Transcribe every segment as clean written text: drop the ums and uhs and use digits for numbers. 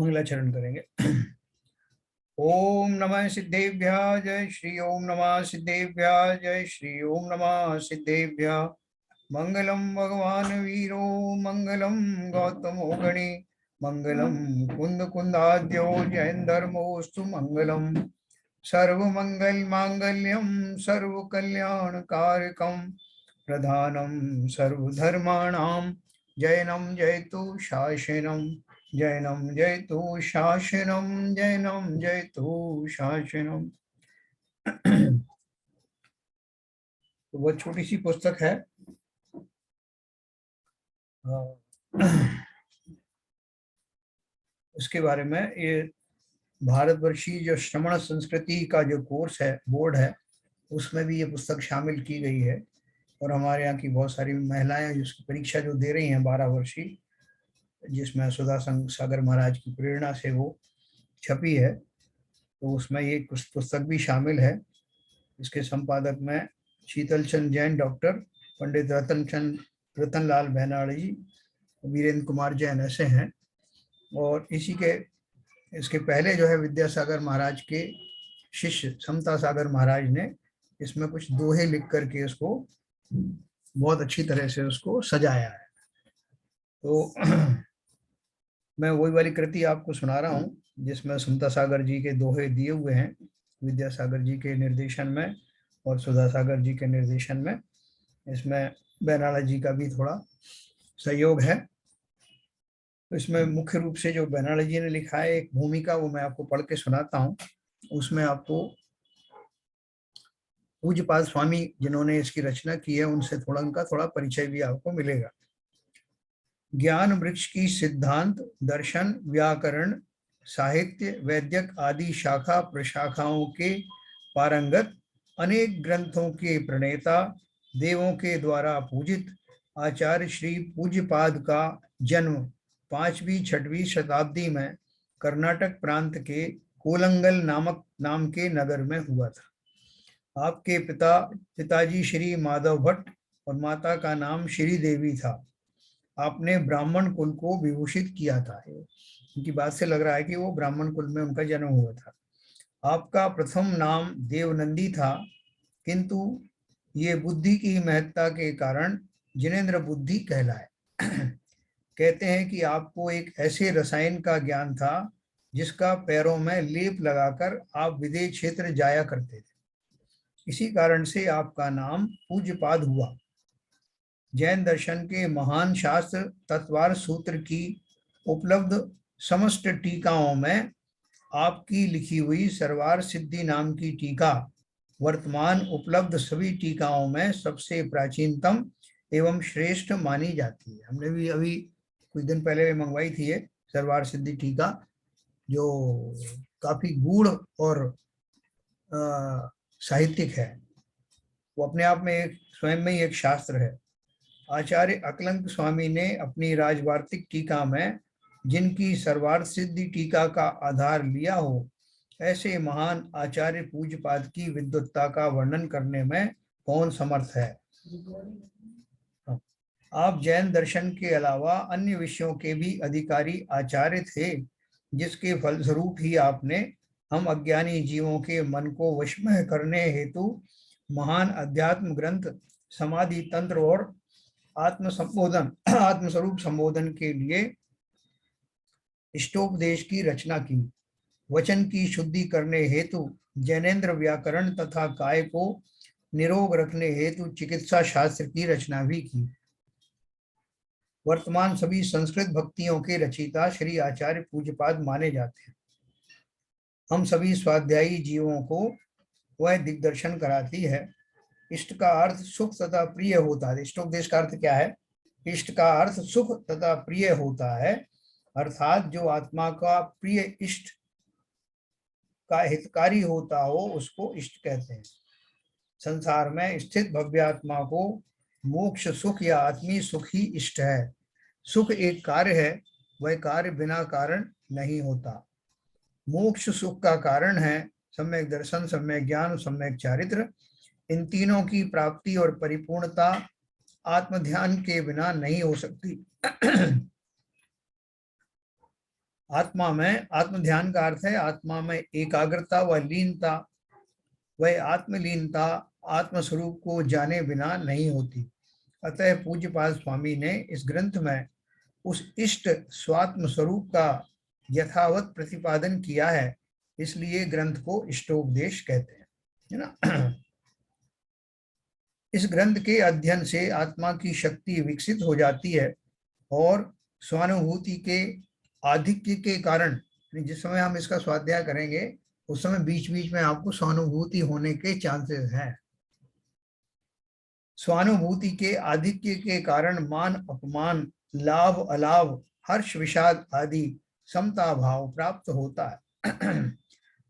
मंगलाचरण करेंगे। ओम नमः सिद्धेभ्यः जय श्री ओम नमः सिद्धेभ्यः जय श्री ओम नमः सिद्धेभ्यः। मंगलम भगवान वीरो मंगलम गौतमो गणे मंगलम कुंद कुंदाद्यो जैन धर्मोस्तु मंगलम सर्वमंगल मांगल्यम सर्व कल्याण कारकम प्रधानम सर्वधर्माणां जैनम जयतु शासनम जैनम जयतु शासनम जैनम जयतु शासनम। तो वो छोटी सी पुस्तक है। उसके बारे में ये भारतवर्षीय जो श्रमण संस्कृति का जो कोर्स है, बोर्ड है, उसमें भी ये पुस्तक शामिल की गई है। और हमारे यहाँ की बहुत सारी महिलाएं जिसकी परीक्षा जो दे रही हैं 12 वर्षीय, जिसमें सुधा सागर महाराज की प्रेरणा से वो छपी है, तो उसमें ये पुस्तक भी शामिल है। इसके संपादक में शीतल चंद जैन, डॉक्टर पंडित रतनलाल बेनाड़ी, वीरेंद्र कुमार जैन ऐसे हैं। और इसके पहले जो है विद्यासागर महाराज के शिष्य समता सागर महाराज ने इसमें कुछ दोहे लिख करके इसको बहुत अच्छी तरह से उसको सजाया है। तो मैं वही वाली कृति आपको सुना रहा हूँ जिसमें समता सागर जी के दोहे दिए हुए हैं, विद्यासागर जी के निर्देशन में और सुधा सागर जी के निर्देशन में। इसमें बैनाला जी का भी थोड़ा सहयोग है। तो इसमें मुख्य रूप से जो बैनाला जी ने लिखा है एक भूमिका, वो मैं आपको पढ़ के सुनाता हूँ। उसमें आपको पूज्यपाद स्वामी जिन्होंने इसकी रचना की है उनसे उनका थोड़ा परिचय भी आपको मिलेगा। ज्ञान वृक्ष की सिद्धांत दर्शन व्याकरण साहित्य वैद्यक आदि शाखा प्रशाखाओं के पारंगत अनेक ग्रंथों के प्रणेता देवों के द्वारा पूजित आचार्य श्री पूज्यपाद का जन्म 5वीं 6वीं शताब्दी में कर्नाटक प्रांत के कोलंगल नाम के नगर में हुआ था। आपके पिताजी श्री माधव भट्ट और माता का नाम श्री देवी था। आपने ब्राह्मण कुल को विभूषित किया था। उनकी बात से लग रहा है कि वो ब्राह्मण कुल में उनका जन्म हुआ था। आपका प्रथम नाम देवनंदी था, किंतु ये बुद्धि की महत्ता के कारण जिनेंद्र बुद्धि कहलाए। कहते हैं कि आपको एक ऐसे रसायन का ज्ञान था जिसका पैरों में लेप लगाकर आप विदेश क्षेत्र जाया करते थे। इसी कारण से आपका नाम पूज्यपाद हुआ। जैन दर्शन के महान शास्त्र तत्वार सूत्र की उपलब्ध समस्त टीकाओं में आपकी लिखी हुई सर्वार सिद्धि नाम की टीका वर्तमान उपलब्ध सभी टीकाओं में सबसे प्राचीनतम एवं श्रेष्ठ मानी जाती है। हमने भी अभी कुछ दिन पहले मंगवाई थी ये सर्वार सिद्धि टीका, जो काफी गूढ़ और साहित्यिक है। वो अपने आप में एक स्वयं में ही एक शास्त्र है। आचार्य अकलंक स्वामी ने अपनी राजवार्तिक टीका में जिनकी सर्वार्थ सिद्धि टीका का आधार लिया हो, ऐसे महान आचार्य पूज्यपाद की विद्वत्ता का वर्णन करने में कौन समर्थ है। आप जैन दर्शन के अलावा अन्य विषयों के भी अधिकारी आचार्य थे, जिसके फलस्वरूप ही आपने हम अज्ञानी जीवों के मन को वशमय करने हेतु महान अध्यात्म ग्रंथ समाधि तंत्र और आत्मस्वरूप संबोधन के लिए इष्टोपदेश की रचना की। वचन की शुद्धि करने हेतु जैनेन्द्र व्याकरण तथा काय को निरोग रखने हेतु चिकित्सा शास्त्र की रचना भी की। वर्तमान सभी संस्कृत भक्तियों के रचयिता श्री आचार्य पूज्यपाद माने जाते हैं। हम सभी स्वाध्यायी जीवों को वह दिग्दर्शन कराती है। इष्ट का अर्थ सुख तथा प्रिय होता है। इष्टोपदेश का अर्थ क्या है? इष्ट का अर्थ सुख तथा प्रिय होता है, अर्थात जो आत्मा का प्रिय इष्ट का हितकारी होता हो उसको इष्ट कहते हैं। संसार में स्थित भव्यात्मा को मोक्ष सुख या आत्मीय सुख ही इष्ट है। सुख एक कार्य है, वह कार्य बिना कारण नहीं होता। मोक्ष सुख का कारण है सम्यक दर्शन, सम्यक ज्ञान, सम्यक चारित्र। इन तीनों की प्राप्ति और परिपूर्णता आत्मध्यान के बिना नहीं हो सकती। आत्मा में, आत्म ध्यान का अर्थ है आत्मा में एकाग्रता व लीनता। वह आत्मलीनता आत्मस्वरूप को जाने बिना नहीं होती। अतः पूज्यपाद स्वामी ने इस ग्रंथ में उस इष्ट स्वात्म स्वरूप का यथावत प्रतिपादन किया है, इसलिए ग्रंथ को इष्टोपदेश कहते हैं, है ना। इस ग्रंथ के अध्ययन से आत्मा की शक्ति विकसित हो जाती है और स्वानुभूति के आधिक्य के कारण, जिस समय हम इसका स्वाध्याय करेंगे उस समय बीच बीच में आपको स्वानुभूति होने के चांसेस हैं। स्वानुभूति के आधिक्य के कारण मान अपमान, लाभ अलाभ, हर्ष विषाद आदि समता भाव प्राप्त होता है।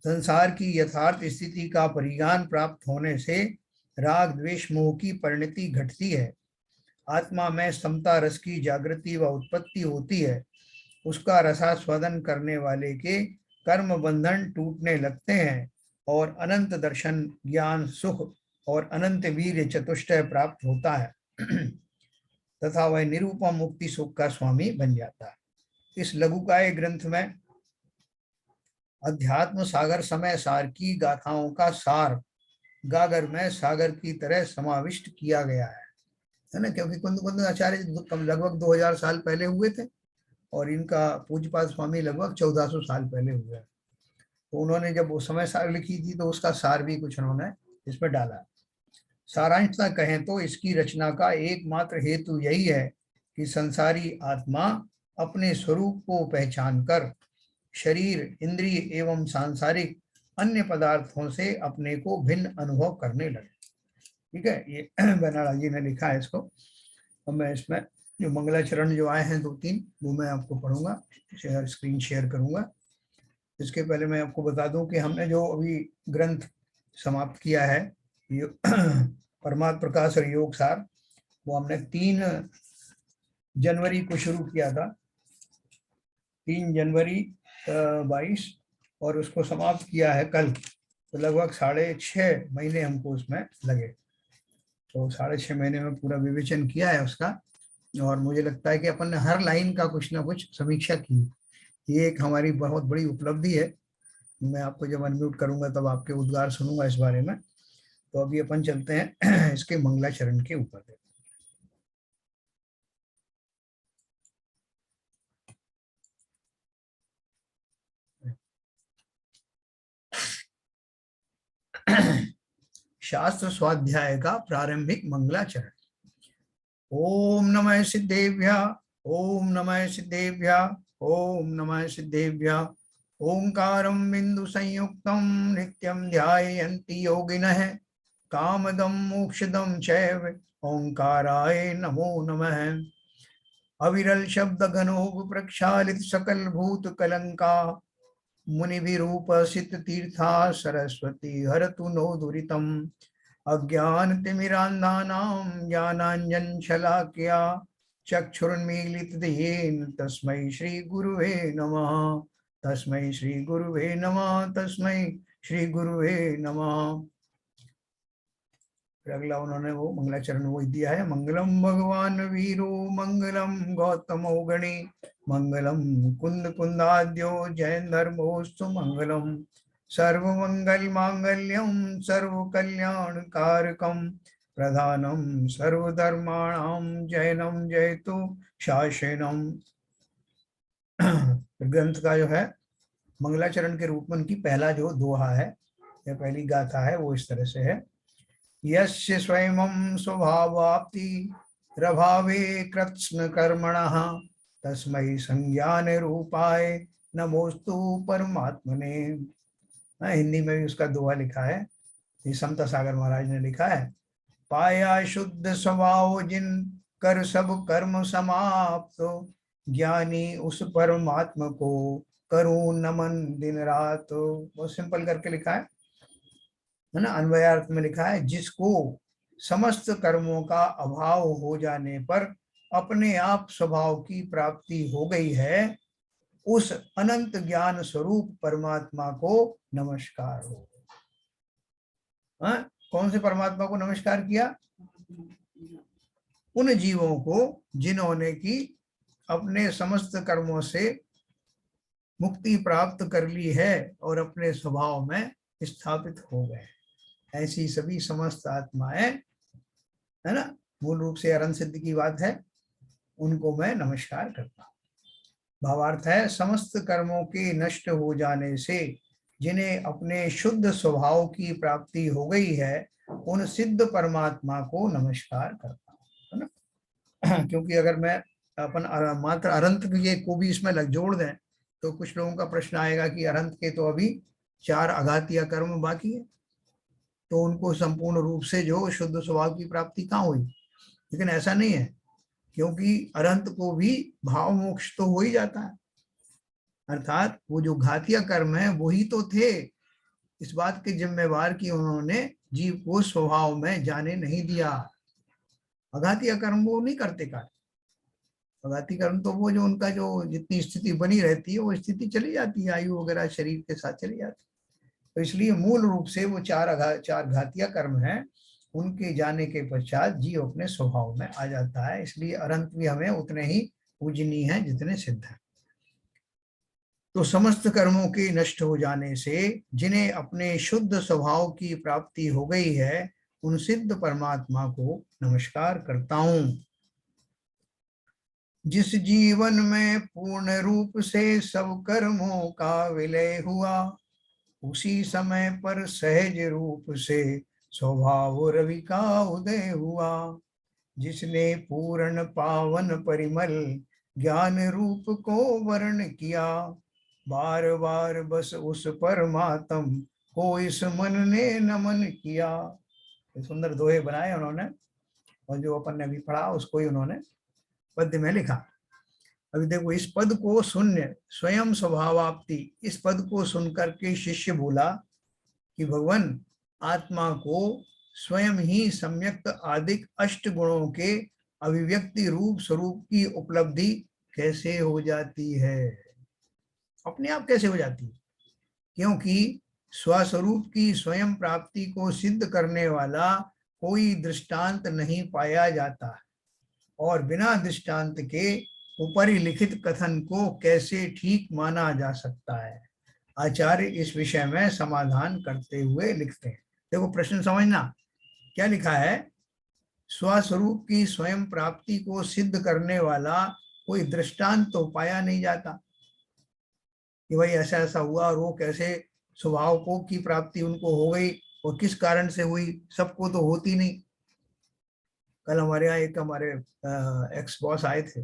संसार की यथार्थ स्थिति का परिज्ञान प्राप्त होने से राग द्वेष मोह की परिणति घटती है। आत्मा में समता रस की जागृति व उत्पत्ति होती है। उसका रसास्वादन करने वाले के कर्म बंधन टूटने लगते हैं और अनंत दर्शन, ज्ञान, सुख और अनंत वीर्य चतुष्टय प्राप्त होता है तथा वह निरूपम मुक्ति सुख का स्वामी बन जाता है। इस लघुकाय ग्रंथ में अध्यात्म सागर समय सार की गाथाओं का सार गागर में सागर की तरह समाविष्ट किया गया है ना। क्योंकि कुंद कुंद आचार्य लगभग 2000 साल पहले हुए थे और इनका पूज्यपाद स्वामी लगभग 1400 साल पहले हुए। तो उन्होंने जब वो समय सार लिखी थी तो उसका सार भी कुछ उन्होंने इसमें डाला। सारांशता कहें तो इसकी रचना का एकमात्र हेतु यही है कि संसारी आत्मा अपने स्वरूप को पहचान कर शरीर, इंद्रिय एवं सांसारिक अन्य पदार्थों से अपने को भिन्न अनुभव करने लगे। ठीक है, ये बनारस जी ने लिखा है इसको। अब मैं इसमें जो मंगलाचरण जो आए हैं 2-3 वो मैं आपको पढ़ूंगा, स्क्रीन शेयर करूंगा। इसके पहले मैं आपको बता दूं कि हमने जो अभी ग्रंथ समाप्त किया है परमात्म प्रकाश और योग सार, वो हमने 3 जनवरी को शुरू किया था, 3 जनवरी 22, और उसको समाप्त किया है कल। तो लगभग 6.5 महीने हमको उसमें लगे। तो 6.5 महीने में पूरा विवेचन किया है उसका, और मुझे लगता है कि अपन ने हर लाइन का कुछ ना कुछ समीक्षा की। ये एक हमारी बहुत बड़ी उपलब्धि है। मैं आपको जब अनम्यूट करूंगा तब आपके उद्गार सुनूंगा इस बारे में। तो अभी अपन चलते हैं इसके मंगलाचरण के ऊपर। शास्त्र स्वाध्याय का प्रारंभिक मंगलाचरण। ओम नमः सिद्धेभ्य, ओम नमः सिद्धेभ्य, ओम नमः सिद्धेभ्य। ओंकारं बिंदु संयुक्तं नित्यं ध्यायन्ति योगिनः कामदं मोक्षदं चैव ओंकाराय नमो नमः। अविरल शब्द घनोग प्रक्षालित सकल भूत कलंका मुनिभिरूपसित तीर्था सरस्वती हरतु नो दुरितम्। अज्ञानतिमिरान्धानां ज्ञानाञ्जन शलाकया चक्षुरुन्मीलितं येन तस्मै श्री गुरुवे नमः। तस्मै श्री गुरुवे नमः। तस्मै श्री गुरुवे नमः। फिर अगला उन्होंने वो मंगलाचरण वो दिया है। मंगलम भगवान वीरो मंगलम गौतमो गणे मंगलम कुंद कुंदाद्यो जैन धर्मोस्तु मंगलम सर्वमंगल मांगल्यम सर्व कल्याण कारकम प्रधानम सर्वधर्माणाम जैनम जयतु शासनम। ग्रंथ का जो है मंगलाचरण के रूप में उनकी पहला जो दोहा है या पहली गाथा है वो इस तरह से है। यस्य स्वयं स्वभावाप्ति प्रभावे कृत्स्न कर्मणः तस्मै संज्ञान रूपाय नमोस्तु परमात्मने। हिंदी में भी उसका दोहा लिखा है, ये समता सागर महाराज ने लिखा है। पाया शुद्ध स्वभाव जिन कर सब कर्म समाप्त ज्ञानी उस परमात्मा को करूं नमन दिन रात। बहुत सिंपल करके लिखा है ना। अन्वयार्थ में लिखा है जिसको समस्त कर्मों का अभाव हो जाने पर अपने आप स्वभाव की प्राप्ति हो गई है, उस अनंत ज्ञान स्वरूप परमात्मा को नमस्कार हो। कौन से परमात्मा को नमस्कार किया? उन जीवों को जिन्होंने की अपने समस्त कर्मों से मुक्ति प्राप्त कर ली है और अपने स्वभाव में स्थापित हो गए। ऐसी सभी समस्त आत्माएं, है ना, मूल रूप से अरहंत सिद्ध की बात है, उनको मैं नमस्कार करता हूँ। भावार्थ है, समस्त कर्मों के नष्ट हो जाने से जिन्हें अपने शुद्ध स्वभाव की प्राप्ति हो गई है, उन सिद्ध परमात्मा को नमस्कार करता हूँ, है ना। क्योंकि अगर मैं अपन मात्र अरहंत के को भी इसमें जोड़ दें तो कुछ लोगों का प्रश्न आएगा कि अरहंत के तो अभी 4 आघातीय कर्म बाकी है, तो उनको संपूर्ण रूप से जो शुद्ध स्वभाव की प्राप्ति कहाँ हुई। लेकिन ऐसा नहीं है, क्योंकि अरहंत को भी भाव मोक्ष तो हो ही जाता है। अर्थात वो जो घातीय कर्म है वही तो थे इस बात के जिम्मेवार कि उन्होंने जीव को स्वभाव में जाने नहीं दिया। अघातीय कर्म वो नहीं करते कार्य। अघाती कर्म तो वो जो उनका जो जितनी स्थिति बनी रहती है वो स्थिति चली जाती है, आयु वगैरह शरीर के साथ चली जाती है। तो इसलिए मूल रूप से वो चार घातीय कर्म है, उनके जाने के पश्चात जीव अपने स्वभाव में आ जाता है। इसलिए अरहंत भी हमें उतने ही पूजनीय है जितने सिद्ध है। तो समस्त कर्मों के नष्ट हो जाने से जिन्हें अपने शुद्ध स्वभाव की प्राप्ति हो गई है, उन सिद्ध परमात्मा को नमस्कार करता हूं। जिस जीवन में पूर्ण रूप से सब कर्मों का विलय हुआ, उसी समय पर सहज रूप से स्वभाव रवि का उदय हुआ। जिसने पूर्ण पावन परिमल ज्ञान रूप को वर्ण किया, बार बार बस उस परमात्म को इस मन ने नमन किया। सुंदर दोहे बनाए उन्होंने, और जो अपन ने अभी पढ़ा उसको ही उन्होंने पद्य में लिखा। अभी देखो, इस पद को शून्य स्वयं स्वभावाप्ति, इस पद को सुनकर के शिष्य बोला कि भगवान आत्मा को स्वयं ही सम्यक्त आदिक अष्ट गुणों के अभिव्यक्ति रूप स्वरूप की उपलब्धि कैसे हो जाती है, अपने आप कैसे हो जाती है। क्योंकि स्वस्वरूप की स्वयं प्राप्ति को सिद्ध करने वाला कोई दृष्टांत नहीं पाया जाता, और बिना दृष्टांत के ऊपरी लिखित कथन को कैसे ठीक माना जा सकता है। आचार्य इस विषय में समाधान करते हुए लिखते हैं। देखो प्रश्न समझना, क्या लिखा है, स्वस्वरूप की स्वयं प्राप्ति को सिद्ध करने वाला कोई दृष्टांत तो पाया नहीं जाता कि भाई ऐसा ऐसा हुआ और वो कैसे स्वभाव को की प्राप्ति उनको हो गई और किस कारण से हुई, सबको तो होती नहीं। कल हमारे यहाँ एक हमारे एक्स बॉस आए थे,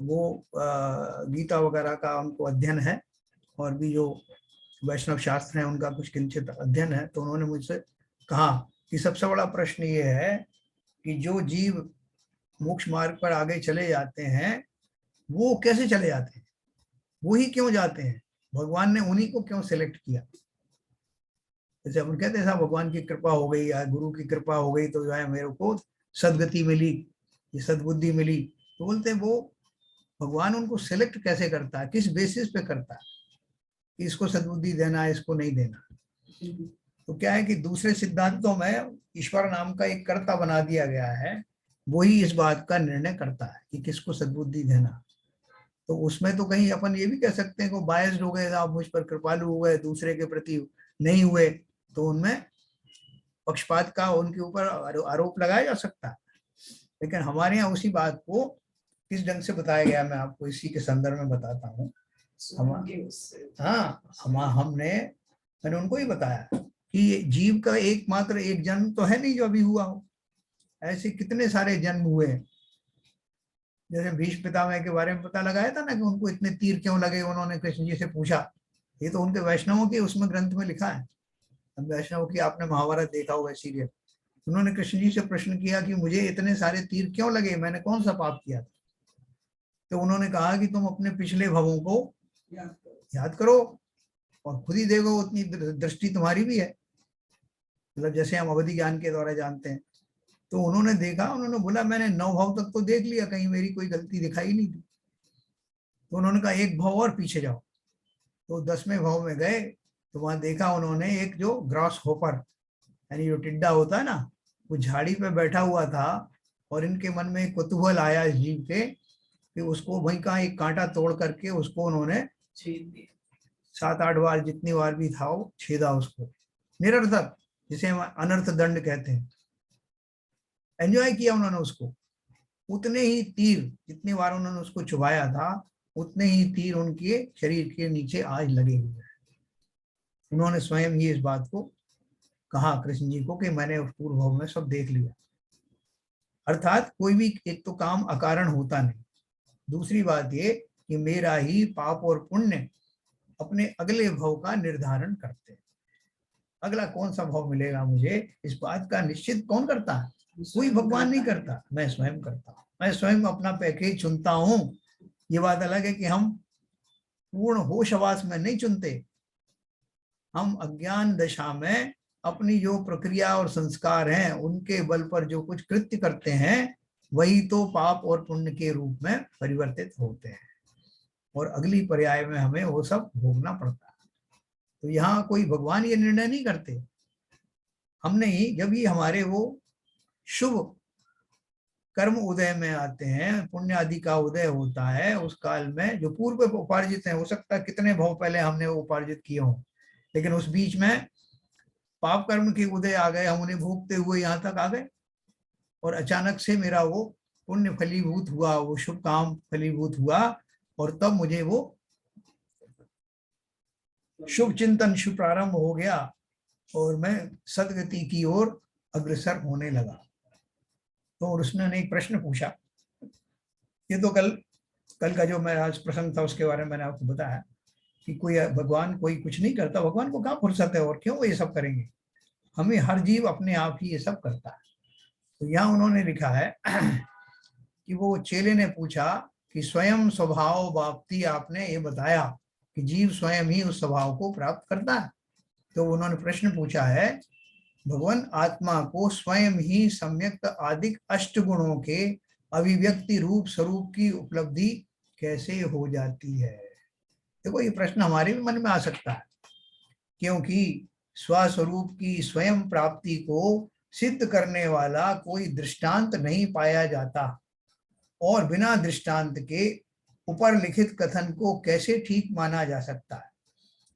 वो गीता वगैरह का उनको अध्ययन है और भी जो वैष्णव शास्त्र है उनका कुछ किंचित अध्ययन है। तो उन्होंने मुझसे कहा कि सबसे बड़ा प्रश्न ये है कि जो जीव मोक्ष मार्ग पर आगे चले जाते हैं वो कैसे चले जाते हैं, वो ही क्यों जाते हैं, भगवान ने उन्हीं को क्यों सिलेक्ट किया। जैसे अपन कहते हैं भगवान की कृपा हो गई या गुरु की कृपा हो गई तो जो है मेरे को सदगति मिली, ये सद्बुद्धि मिली, तो बोलते हैं वो भगवान उनको सिलेक्ट कैसे करता है, किस बेसिस पे करता है कि इसको सद्बुद्धि देना है इसको नहीं देना। तो क्या है कि दूसरे सिद्धांतों में ईश्वर नाम का एक कर्ता बना दिया गया है, वही इस बात का निर्णय करता है कि किसको सद्बुद्धि देना। तो उसमें तो कहीं अपन ये भी कह सकते हैं कि बायस्ड हो गए, आप मुझ पर कृपालु हो गए, दूसरे के प्रति नहीं हुए, तो उनमें पक्षपात का उनके ऊपर आरोप लगाया जा सकता है। लेकिन हमारे यहाँ उसी बात को किस ढंग से बताया गया, मैं आपको इसी के संदर्भ में बताता हूँ। मैंने उनको ही बताया कि जीव का एकमात्र एक जन्म तो है नहीं जो अभी हुआ हो, ऐसे कितने सारे जन्म हुए। जैसे भीष्म पितामह के बारे में पता लगाया था ना कि उनको इतने तीर क्यों लगे, उन्होंने कृष्ण जी से पूछा। ये तो उनके वैष्णवों के उसमें ग्रंथ में लिखा है। वैष्णव की आपने महाभारत देखा होगा सीरियल, उन्होंने कृष्ण जी से प्रश्न किया कि मुझे इतने सारे तीर क्यों लगे, मैंने कौन सा पाप किया था। तो उन्होंने कहा कि तुम अपने पिछले भवों को याद करो और खुद ही देखो, उतनी दृष्टि तुम्हारी भी है, मतलब जैसे हम अवधि ज्ञान के द्वारा जानते हैं। तो उन्होंने देखा, उन्होंने बोला मैंने 9 भाव तक तो देख लिया, कहीं मेरी कोई गलती दिखाई नहीं थी। तो उन्होंने कहा एक भाव और पीछे जाओ। तो 10वें भाव में गए तो वहां देखा उन्होंने एक जो ग्रॉस होपर यानी जो टिड्डा होता है ना, वो झाड़ी पे बैठा हुआ था और इनके मन में कुतूहल आया इस जीव के कि उसको वहीं का एक कांटा तोड़ करके उसको उन्होंने 7 8 बार जितनी बार भी था वो छेदा उसको, निरर्थक, जिसे हम अनर्थ दंड कहते हैं। एंजॉय किया उन्होंने उसको। उतने ही तीर, जितनी बार उन्होंने उसको चुभाया था, उतने ही तीर उनके शरीर के नीचे आज लगे हुए हैं। उन्होंने स्वयं ही इस बात को कहा कृष्ण जी को कि मैंने उस पूर्व भाव में सब देख लिया। अर्थात कोई भी एक तो काम अकारण होता नहीं, दूसरी बात ये कि मेरा ही पाप और पुण्य अपने अगले भाव का निर्धारण करते हैं। अगला कौन सा भाव मिलेगा मुझे, इस बात का निश्चित कौन करता है? कोई भगवान नहीं करता, मैं स्वयं करता हूँ। मैं स्वयं अपना पैकेज चुनता हूँ। ये बात अलग है कि हम पूर्ण होशवास में नहीं चुनते, हम अज्ञान दशा में अपनी जो प्रक्रिया और संस्कार हैं उनके बल पर जो कुछ कृत्य करते हैं वही तो पाप और पुण्य के रूप में परिवर्तित होते हैं, और अगली पर्याय में हमें वो सब भोगना पड़ता है। तो यहाँ कोई भगवान ये निर्णय नहीं करते, हमने ही, जब ये हमारे वो शुभ कर्म उदय में आते हैं, पुण्य आदि का उदय होता है, उस काल में जो पूर्व उपार्जित है, हो सकता है कितने भाव पहले हमने वो उपार्जित किए हों, लेकिन उस बीच में पाप कर्म के उदय आ गए, हम उन्हें भोगते हुए यहाँ तक आ गए, और अचानक से मेरा वो पुण्य फलीभूत हुआ, वो शुभ काम फलीभूत हुआ, और तब मुझे वो शुभ चिंतन शुभ प्रारंभ हो गया और मैं सदगति की ओर अग्रसर होने लगा। तो उसने एक प्रश्न पूछा, ये तो कल का जो मैं आज प्रसंग था उसके बारे में मैंने आपको बताया कि कोई भगवान कोई कुछ नहीं करता, भगवान को कहाँ फुर्सत है और क्यों वो ये सब करेंगे, हमें हर जीव अपने आप ही ये सब करता है। तो यहाँ उन्होंने लिखा है कि वो चेले ने पूछा कि स्वयं स्वभाव वाप्ति, आपने ये बताया कि जीव स्वयं ही उस स्वभाव को प्राप्त करता है, तो उन्होंने प्रश्न पूछा है भगवान आत्मा को स्वयं ही सम्यक आदिक अष्ट गुणों के अभिव्यक्ति रूप स्वरूप की उपलब्धि कैसे हो जाती है। देखो ये प्रश्न हमारे भी मन में आ सकता है, क्योंकि स्वस्वरूप की स्वयं प्राप्ति को सिद्ध करने वाला कोई दृष्टांत नहीं पाया जाता, और बिना दृष्टांत के ऊपर लिखित कथन को कैसे ठीक माना जा सकता है।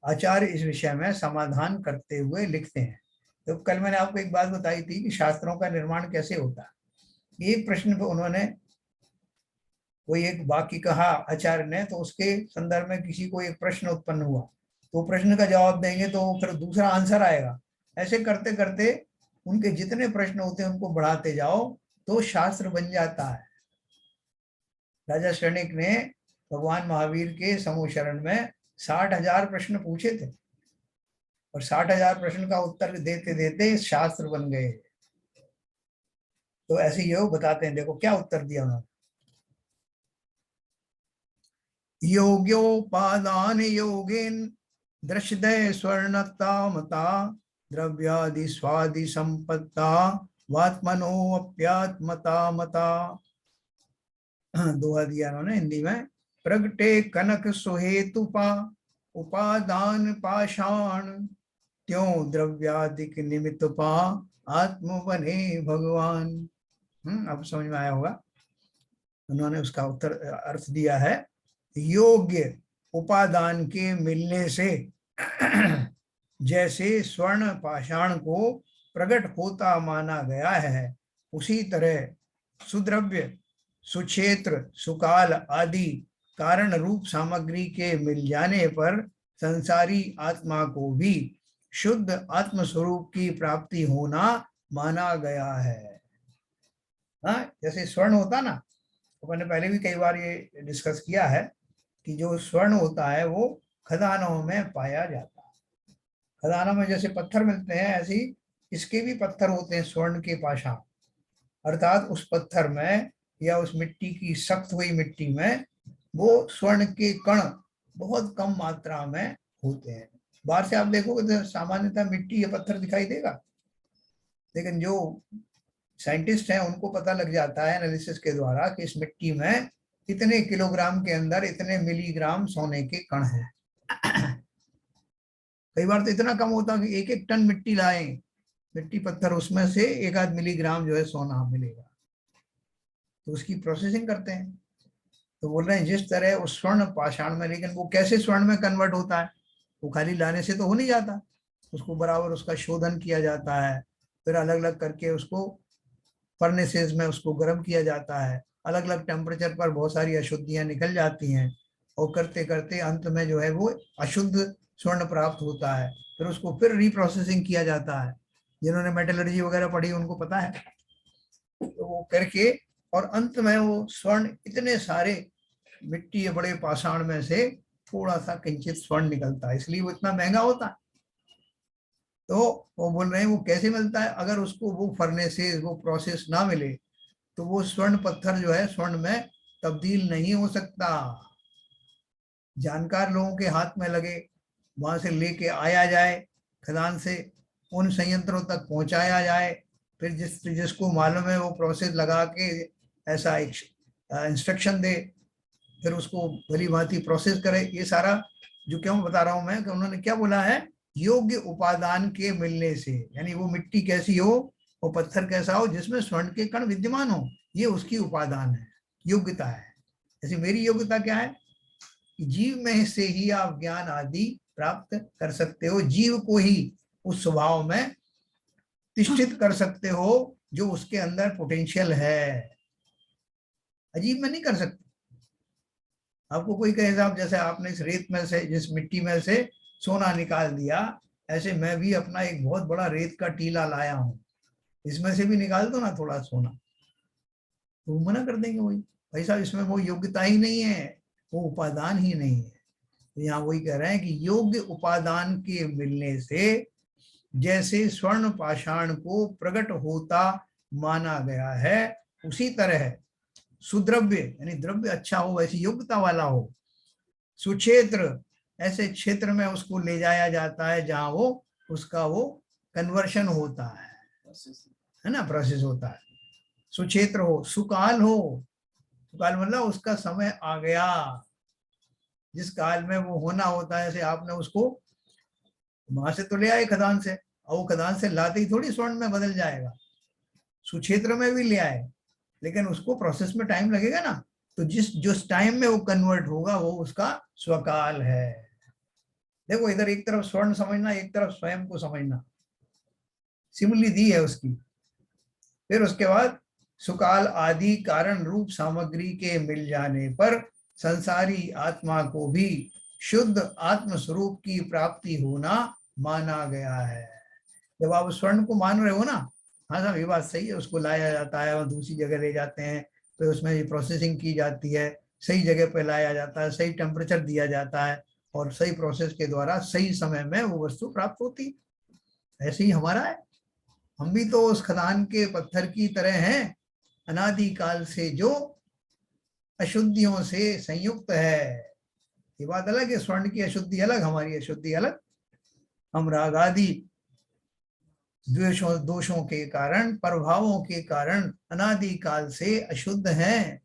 आचार्य इस विषय में समाधान करते हुए लिखते हैं। तो कल मैंने आपको एक बात बताई थी कि शास्त्रों का निर्माण कैसे होता है। एक प्रश्न पे उन्होंने कोई एक वाक्य कहा आचार्य ने, तो उसके संदर्भ में किसी को एक प्रश्न उत्पन्न हुआ, तो प्रश्न का जवाब देंगे तो फिर दूसरा आंसर आएगा। ऐसे करते करते उनके जितने प्रश्न होते हैं उनको बढ़ाते जाओ तो शास्त्र बन जाता है। राजा शरणिक ने भगवान महावीर के समूह शरण में 60,000 प्रश्न पूछे थे, और 60,000 प्रश्न का उत्तर देते देते शास्त्र बन गए। तो ऐसे योग बताते हैं, देखो क्या उत्तर दिया उन्होंने। योग्योपादान योगेन दृश्यदय स्वर्णता मता द्रव्यादि स्वादि संपत्ता वात्मनो अप्यात्मता मता। दोहा दिया उन्होंने हिंदी में। प्रगटे कनक सुहेतुपा उपादान पाषाण त्यों द्रव्यादिक निमित्त पा आत्म बने भगवान। अब समझ में आया होगा। उन्होंने उसका उत्तर अर्थ दिया है, योग्य उपादान के मिलने से जैसे स्वर्ण पाषाण को प्रकट होता माना गया है, उसी तरह सुद्रव्य सुक्षेत्र सुकाल आदि कारण रूप सामग्री के मिल जाने पर संसारी आत्मा को भी शुद्ध आत्म स्वरूप की प्राप्ति होना माना गया है। हाँ, जैसे स्वर्ण होता ना, तो मैंने पहले भी कई बार ये डिस्कस किया है कि जो स्वर्ण होता है वो खदानों में पाया जाता है। खदानों में जैसे पत्थर मिलते हैं, ऐसे ही इसके भी पत्थर होते हैं स्वर्ण के पाषाण। अर्थात उस पत्थर में या उस मिट्टी की सख्त हुई मिट्टी में वो स्वर्ण के कण बहुत कम मात्रा में होते हैं। बाहर से आप देखोगे तो सामान्यतः मिट्टी या पत्थर दिखाई देगा, लेकिन जो साइंटिस्ट हैं उनको पता लग जाता है एनालिसिस के द्वारा कि इस मिट्टी में इतने किलोग्राम के अंदर इतने मिलीग्राम सोने के कण हैं। कई बार तो इतना कम होता कि 1-1 टन मिट्टी लाएं, मिट्टी पत्थर, उसमें से 1-8 मिलीग्राम जो है सोना मिलेगा। तो उसकी प्रोसेसिंग करते हैं। तो बोल रहे हैं जिस तरह उस स्वर्ण पाषाण में, लेकिन वो कैसे स्वर्ण में कन्वर्ट होता है, वो खाली लाने से तो हो नहीं जाता, उसको बराबर उसका शोधन किया जाता है, फिर अलग अलग करके उसको फर्नेसेस में उसको गर्म किया जाता है, अलग अलग टेम्परेचर पर बहुत सारी अशुद्धियां निकल जाती हैं, और करते करते अंत में जो है वो अशुद्ध स्वर्ण प्राप्त होता है। फिर उसको फिर रिप्रोसेसिंग किया जाता है, जिन्होंने मेटलर्जी वगैरह पढ़ी उनको पता है। तो वो करके और अंत में वो स्वर्ण, इतने सारे मिट्टी या बड़े पाषाण में से थोड़ा सा किंचित स्वर्ण निकलता है, इसलिए वो इतना महंगा होता है। तो वो बोल रहे हैं वो कैसे मिलता है, अगर उसको वो फर्नेसेस वो प्रोसेस ना मिले तो वो स्वर्ण पत्थर जो है स्वर्ण में तब्दील नहीं हो सकता। जानकार लोगों के हाथ में लगे, वहां से लेके आया जाए खदान से, उन संयंत्रों तक पहुंचाया जाए, फिर जिसको मालूम है वो प्रोसेस लगा के ऐसा एक इंस्ट्रक्शन दे, फिर उसको भली भांति प्रोसेस करे। ये सारा जो क्यों बता रहा हूं मैं कि उन्होंने क्या बोला है, योग्य उपादान के मिलने से, यानी वो मिट्टी कैसी हो, वो पत्थर कैसा हो जिसमें स्वर्ण के कण विद्यमान हो, ये उसकी उपादान है, योग्यता है। जैसे मेरी योग्यता क्या है कि जीव में से ही आप ज्ञान आदि प्राप्त कर सकते हो, जीव को ही उस स्वभाव में प्रतिष्ठित कर सकते हो जो उसके अंदर पोटेंशियल है, अजीब में नहीं कर सकते। आपको कोई कहे साहब जैसे आपने इस रेत में से, जिस मिट्टी में से सोना निकाल दिया, ऐसे मैं भी अपना एक बहुत बड़ा रेत का टीला लाया हूं, इसमें से भी निकाल दो ना थोड़ा सोना, तो वो मना कर देंगे वही, भाई साहब इसमें वो योग्यता ही नहीं है, वो उपादान ही नहीं है। तो यहाँ वही कह रहे हैं कि योग्य उपादान के मिलने से जैसे स्वर्ण पाषाण को प्रकट होता माना गया है, उसी तरह सुद्रव्य यानी द्रव्य अच्छा हो, ऐसी योग्यता वाला हो, सुक्षेत्र ऐसे क्षेत्र में उसको ले जाया जाता है जहां वो उसका वो कन्वर्शन होता है ना, प्रोसेस होता है। सुक्षेत्र हो, सुकाल हो, सुकाल मतलब उसका समय आ गया, जिस काल में वो होना होता है, जैसे आपने उसको वहां से तो ले आए खदान से, और वो खदान से लाते ही थोड़ी स्वर्ण में बदल जाएगा, सुक्षेत्र में भी ले आए, लेकिन उसको प्रोसेस में टाइम लगेगा ना, तो जिस टाइम में वो कन्वर्ट होगा वो उसका स्वकाल है। देखो इधर एक तरफ स्वर्ण समझना, एक तरफ स्वयं को समझना, सिमिली दी है उसकी। फिर उसके बाद सुकाल आदि कारण रूप सामग्री के मिल जाने पर संसारी आत्मा को भी शुद्ध आत्म स्वरूप की प्राप्ति होना माना गया है। जब आप स्वर्ण को मान रहे हो ना, हाँ साहब ये बात सही है, उसको लाया जाता है और दूसरी जगह ले जाते हैं, फिर उसमें ये प्रोसेसिंग की जाती है, सही जगह पे लाया जाता है, सही टेम्परेचर दिया जाता है, और सही प्रोसेस के द्वारा सही समय में वो वस्तु प्राप्त होती है। ऐसे ही हमारा है, हम भी तो उस खदान के पत्थर की तरह हैं, अनादि काल से जो अशुद्धियों से संयुक्त है। ये बात अलग है, स्वर्ण की अशुद्धि अलग, हमारी अशुद्धि अलग। हम रागादि द्वेषों दोषों के कारण, प्रभावों के कारण अनादि काल से अशुद्ध हैं,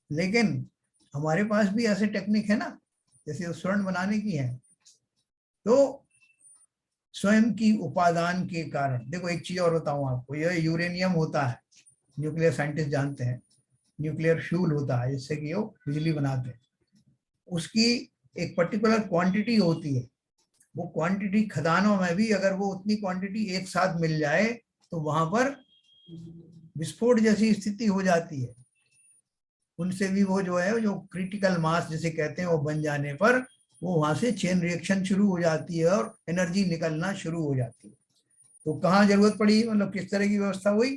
लेकिन हमारे पास भी ऐसे टेक्निक है ना, जैसे स्वर्ण बनाने की है, तो स्वयं की उपादान के कारण। देखो एक चीज और बताऊं आपको, यह यूरेनियम होता है, न्यूक्लियर साइंटिस्ट जानते हैं, न्यूक्लियर फ्यूल होता है जिससे कि वो बिजली बनाते हैं, उसकी एक पर्टिकुलर क्वांटिटी होती है, वो क्वांटिटी खदानों में भी अगर वो उतनी क्वांटिटी एक साथ मिल जाए तो वहां पर विस्फोट जैसी स्थिति हो जाती है, उनसे भी वो जो है, जो क्रिटिकल मास जिसे कहते हैं, वो बन जाने पर वो वहां से चेन रिएक्शन शुरू हो जाती है और एनर्जी निकलना शुरू हो जाती है। तो कहाँ जरूरत पड़ी, मतलब किस तरह की व्यवस्था हुई,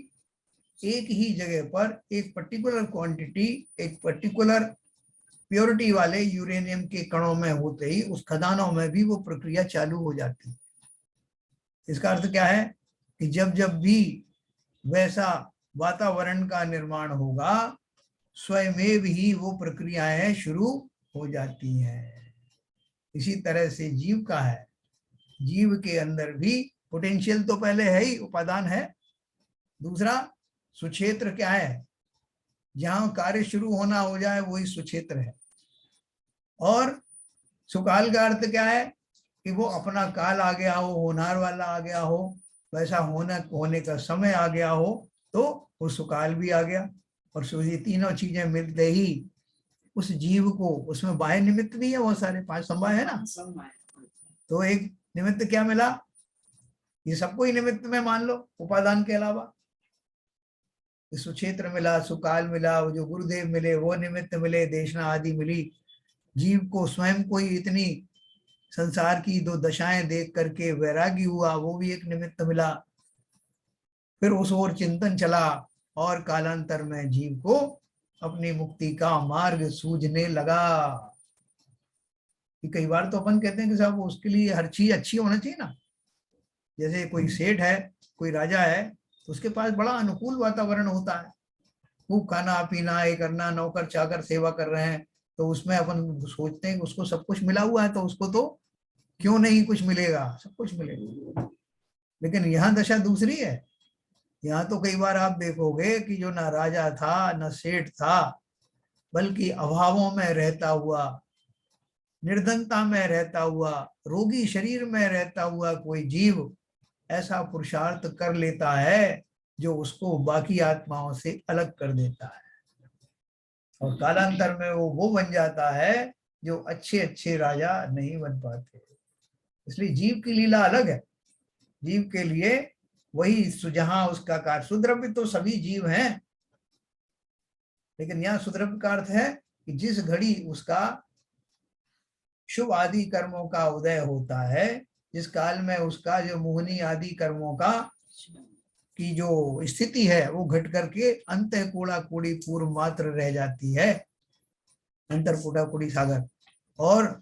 एक ही जगह पर एक पर्टिकुलर क्वांटिटी, एक पर्टिकुलर प्योरिटी वाले यूरेनियम के कणों में होते ही उस खदानों में भी वो प्रक्रिया चालू हो जाती है। इसका अर्थ क्या है कि जब जब भी वैसा वातावरण का निर्माण होगा, स्वयं ही वो प्रक्रियाएं शुरू हो जाती हैं। इसी तरह से जीव का है, जीव के अंदर भी पोटेंशियल तो पहले है ही, उपादान है। दूसरा सुक्षेत्र क्या है, जहां कार्य शुरू होना हो जाए वही सुक्षेत्र है। और सुकाल का अर्थ क्या है कि वो अपना काल आ गया हो, होनार वाला आ गया हो, वैसा होने का समय आ गया हो, तो वो सुकाल भी आ गया। और सो ये तीनों चीजें मिलते ही उस जीव को, उसमें बाह्य निमित्त भी है, बहुत सारे 5 संभव है ना, तो एक निमित्त क्या मिला, ये सबको ही निमित्त में मान लो उपादान के अलावा। सुक्षेत्र मिला, सुकाल मिला, वो जो गुरुदेव मिले वो निमित्त मिले, देशना आदि मिली, जीव को स्वयं को ही इतनी संसार की 2 दशाएं देख करके वैरागी हुआ, वो भी एक निमित्त मिला। फिर उस ओर चिंतन चला और कालांतर में जीव को अपनी मुक्ति का मार्ग सूझने लगा। कि कई बार तो अपन कहते हैं कि साहब उसके लिए हर चीज अच्छी होना चाहिए ना, जैसे कोई सेठ है, कोई राजा है, तो उसके पास बड़ा अनुकूल वातावरण होता है, खूब खाना पीना ये करना, नौकर चाकर सेवा कर रहे हैं, तो उसमें अपन सोचते हैं कि उसको सब कुछ मिला हुआ है, तो उसको तो क्यों नहीं कुछ मिलेगा, सब कुछ मिलेगा। लेकिन यहाँ दशा दूसरी है। यहाँ तो कई बार आप देखोगे कि जो ना राजा था न सेठ था, बल्कि अभावों में रहता हुआ, निर्धनता में रहता हुआ, रोगी शरीर में रहता हुआ कोई जीव ऐसा पुरुषार्थ कर लेता है जो उसको बाकी आत्माओं से अलग कर देता है, और कालांतर में वो बन जाता है जो अच्छे अच्छे राजा नहीं बन पाते। इसलिए जीव की लीला अलग है। जीव के लिए वही जहां उसका कार्य, सुद्रव्य तो सभी जीव हैं, लेकिन यहाँ सुद्रव्य का अर्थ है कि जिस घड़ी उसका शुभ आदि कर्मों का उदय होता है, जिस काल में उसका जो मोहनी आदि कर्मों का की जो स्थिति है वो घट करके अंत कूड़ा कूड़ी पूर्व मात्र रह जाती है, अंतर कूड़ा कूड़ी सागर। और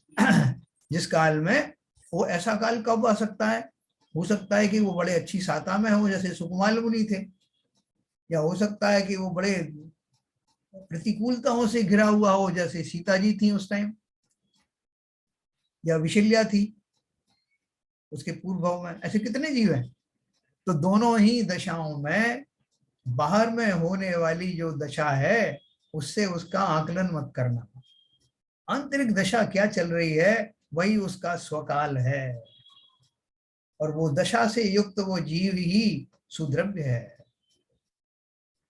जिस काल में वो, ऐसा काल कब आ सकता है, हो सकता है कि वो बड़े अच्छी साता में हो जैसे सुकुमाल मुनि थे, या हो सकता है कि वो बड़े प्रतिकूलताओं से घिरा हुआ हो जैसे सीता जी थी उस टाइम, या विशल्या थी उसके पूर्व भाव में, ऐसे कितने जीव हैं। तो दोनों ही दशाओं में बाहर में होने वाली जो दशा है उससे उसका आकलन मत करना। आंतरिक दशा क्या चल रही है वही उसका स्वकाल है, और वो दशा से युक्त वो जीव ही सुद्रव्य है।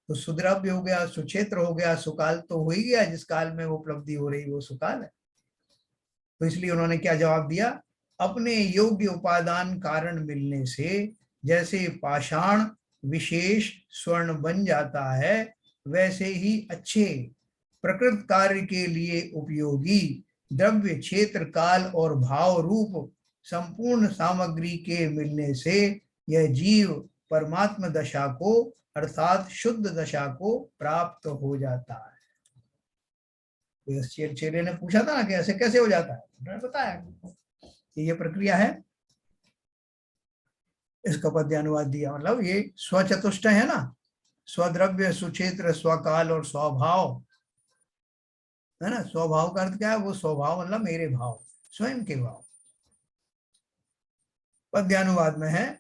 तो सुद्रव्य हो गया, सुक्षेत्र हो गया, सुकाल तो हो ही गया, जिस काल में वो उपलब्धि हो रही वो सुकाल है। तो इसलिए उन्होंने क्या जवाब दिया, अपने योग्य उपादान कारण मिलने से जैसे पाषाण विशेष स्वर्ण बन जाता है, वैसे ही अच्छे प्रकृत कार्य के लिए उपयोगी द्रव्य क्षेत्र काल और भाव रूप संपूर्ण सामग्री के मिलने से यह जीव परमात्म दशा को अर्थात शुद्ध दशा को प्राप्त हो जाता है। तो चेले ने पूछा था ना कि ऐसे कैसे हो जाता है, उन्होंने बताया कि ये प्रक्रिया है। इसका पद्य अनुवाद दिया, मतलब ये स्वचतुष्ट है ना, स्वद्रव्य सुक्षेत्र स्वकाल और स्वभाव है ना। स्वभाव का अर्थ क्या है, वो स्वभाव मतलब मेरे भाव, स्वयं के भाव। पद्यानुवाद में है,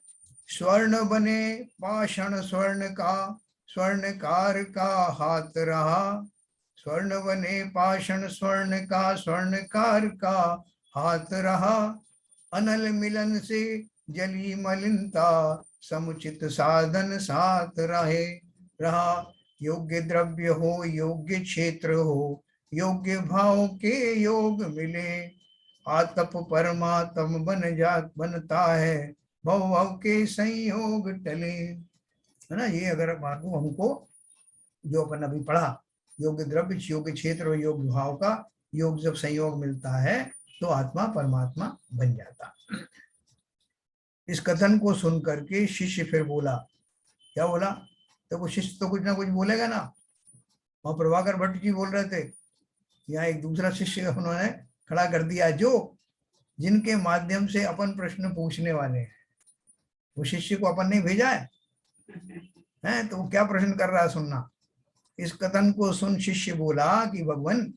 स्वर्ण बने पाषाण स्वर्ण का, स्वर्णकार का हाथ रहा, स्वर्ण बने पाषाण स्वर्ण का, स्वर्णकार का हाथ रहा, अनल मिलन से जली मलिनता समुचित साधन साथ रहे रहा, योग्य द्रव्य हो योग्य क्षेत्र हो योग्य भाव के योग मिले, आतप परमात्म बनता है भव भव के संयोग टले, है ना। ये अगर मानो हमको जो अपन अभी पढ़ा, योग्य द्रव्य योग्य क्षेत्र और योग्य भाव का योग जब संयोग मिलता है तो आत्मा परमात्मा बन जाता। इस कथन को सुन करके शिष्य फिर बोला, क्या बोला, तो वो शिष्य तो कुछ ना कुछ बोलेगा ना। वहां प्रभाकर भट्ट जी बोल रहे थे, यहाँ एक दूसरा शिष्य उन्होंने खड़ा कर दिया, जो जिनके माध्यम से अपन प्रश्न पूछने वाले हैं, वो शिष्य को अपन ने भेजा है तो वो क्या प्रश्न कर रहा है सुनना। इस कथन को सुन शिष्य बोला कि भगवान,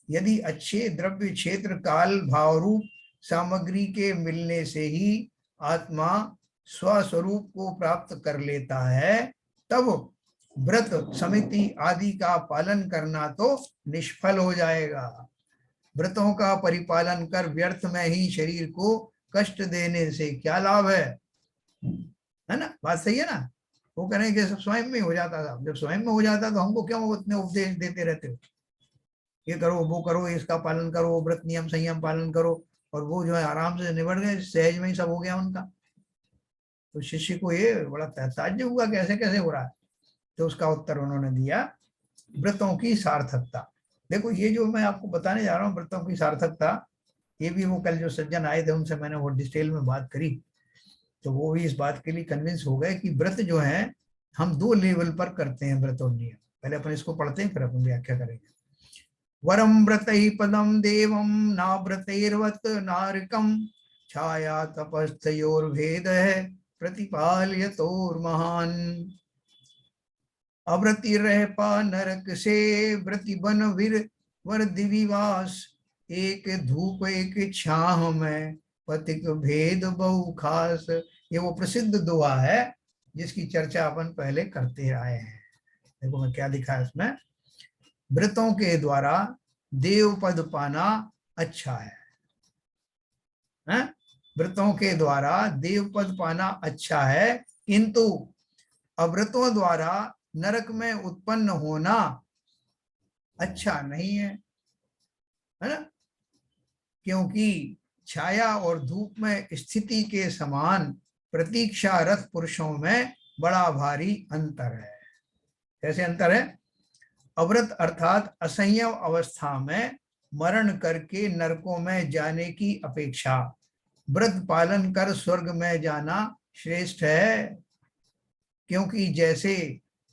यदि अच्छे द्रव्य क्षेत्र काल भाव रूप सामग्री के मिलने से ही आत्मा स्वस्वरूप को प्राप्त कर लेता है, तब व्रत समिति आदि का पालन करना तो निष्फल हो जाएगा। व्रतों का परिपालन कर व्यर्थ में ही शरीर को कष्ट देने से क्या लाभ है ना। बात सही है ना। वो कह रहे हैं कि सब स्वयं में हो जाता था। जब स्वयं में हो जाता तो हमको क्यों उतने उपदेश देते रहते हो, ये करो वो करो, इसका पालन करो, व्रत नियम संयम पालन करो, और वो जो है आराम से निबट गए, सहज में ही सब हो गया उनका। तो शिष्य को ये बड़ा ताज्जुब हुआ कि ऐसे कैसे हो रहा है। तो उसका उत्तर उन्होंने दिया, व्रतों की सार्थकता। देखो ये जो मैं आपको बताने जा रहा हूँ व्रतों की सार्थकता, ये भी वो कल जो सज्जन आए थे उनसे मैंने वो डिटेल में बात करी, तो वो भी इस बात के लिए कन्विंस हो गए कि व्रत जो है हम 2 लेवल पर करते हैं व्रत और नियम। पहले अपन इसको पढ़ते हैं फिर अपन व्याख्या करेंगे। वरम व्रत ही पदम देवम ना व्रतैर्वत नारिकम छाया तपस्थयोर भेद है प्रतिपाल्यतोर्महान। अव्रति रह पा नरक से व्रति बन वीर वर दिविवास, एक धूप एक छाह में पथिक भेद बहु खास। ये वो प्रसिद्ध दुआ है जिसकी चर्चा अपन पहले करते आए हैं। देखो मैं क्या लिखा है इसमें, व्रतों के द्वारा देव पद पाना अच्छा है? व्रतों के द्वारा देव पद पाना अच्छा है, किंतु अव्रतों द्वारा नरक में उत्पन्न होना अच्छा नहीं है ना? क्योंकि छाया और धूप में स्थिति के समान प्रतीक्षारत पुरुषों में बड़ा भारी अंतर है। कैसे अंतर है? अव्रत अर्थात असंयम अवस्था में मरण करके नरकों में जाने की अपेक्षा व्रत पालन कर स्वर्ग में जाना श्रेष्ठ है। क्योंकि जैसे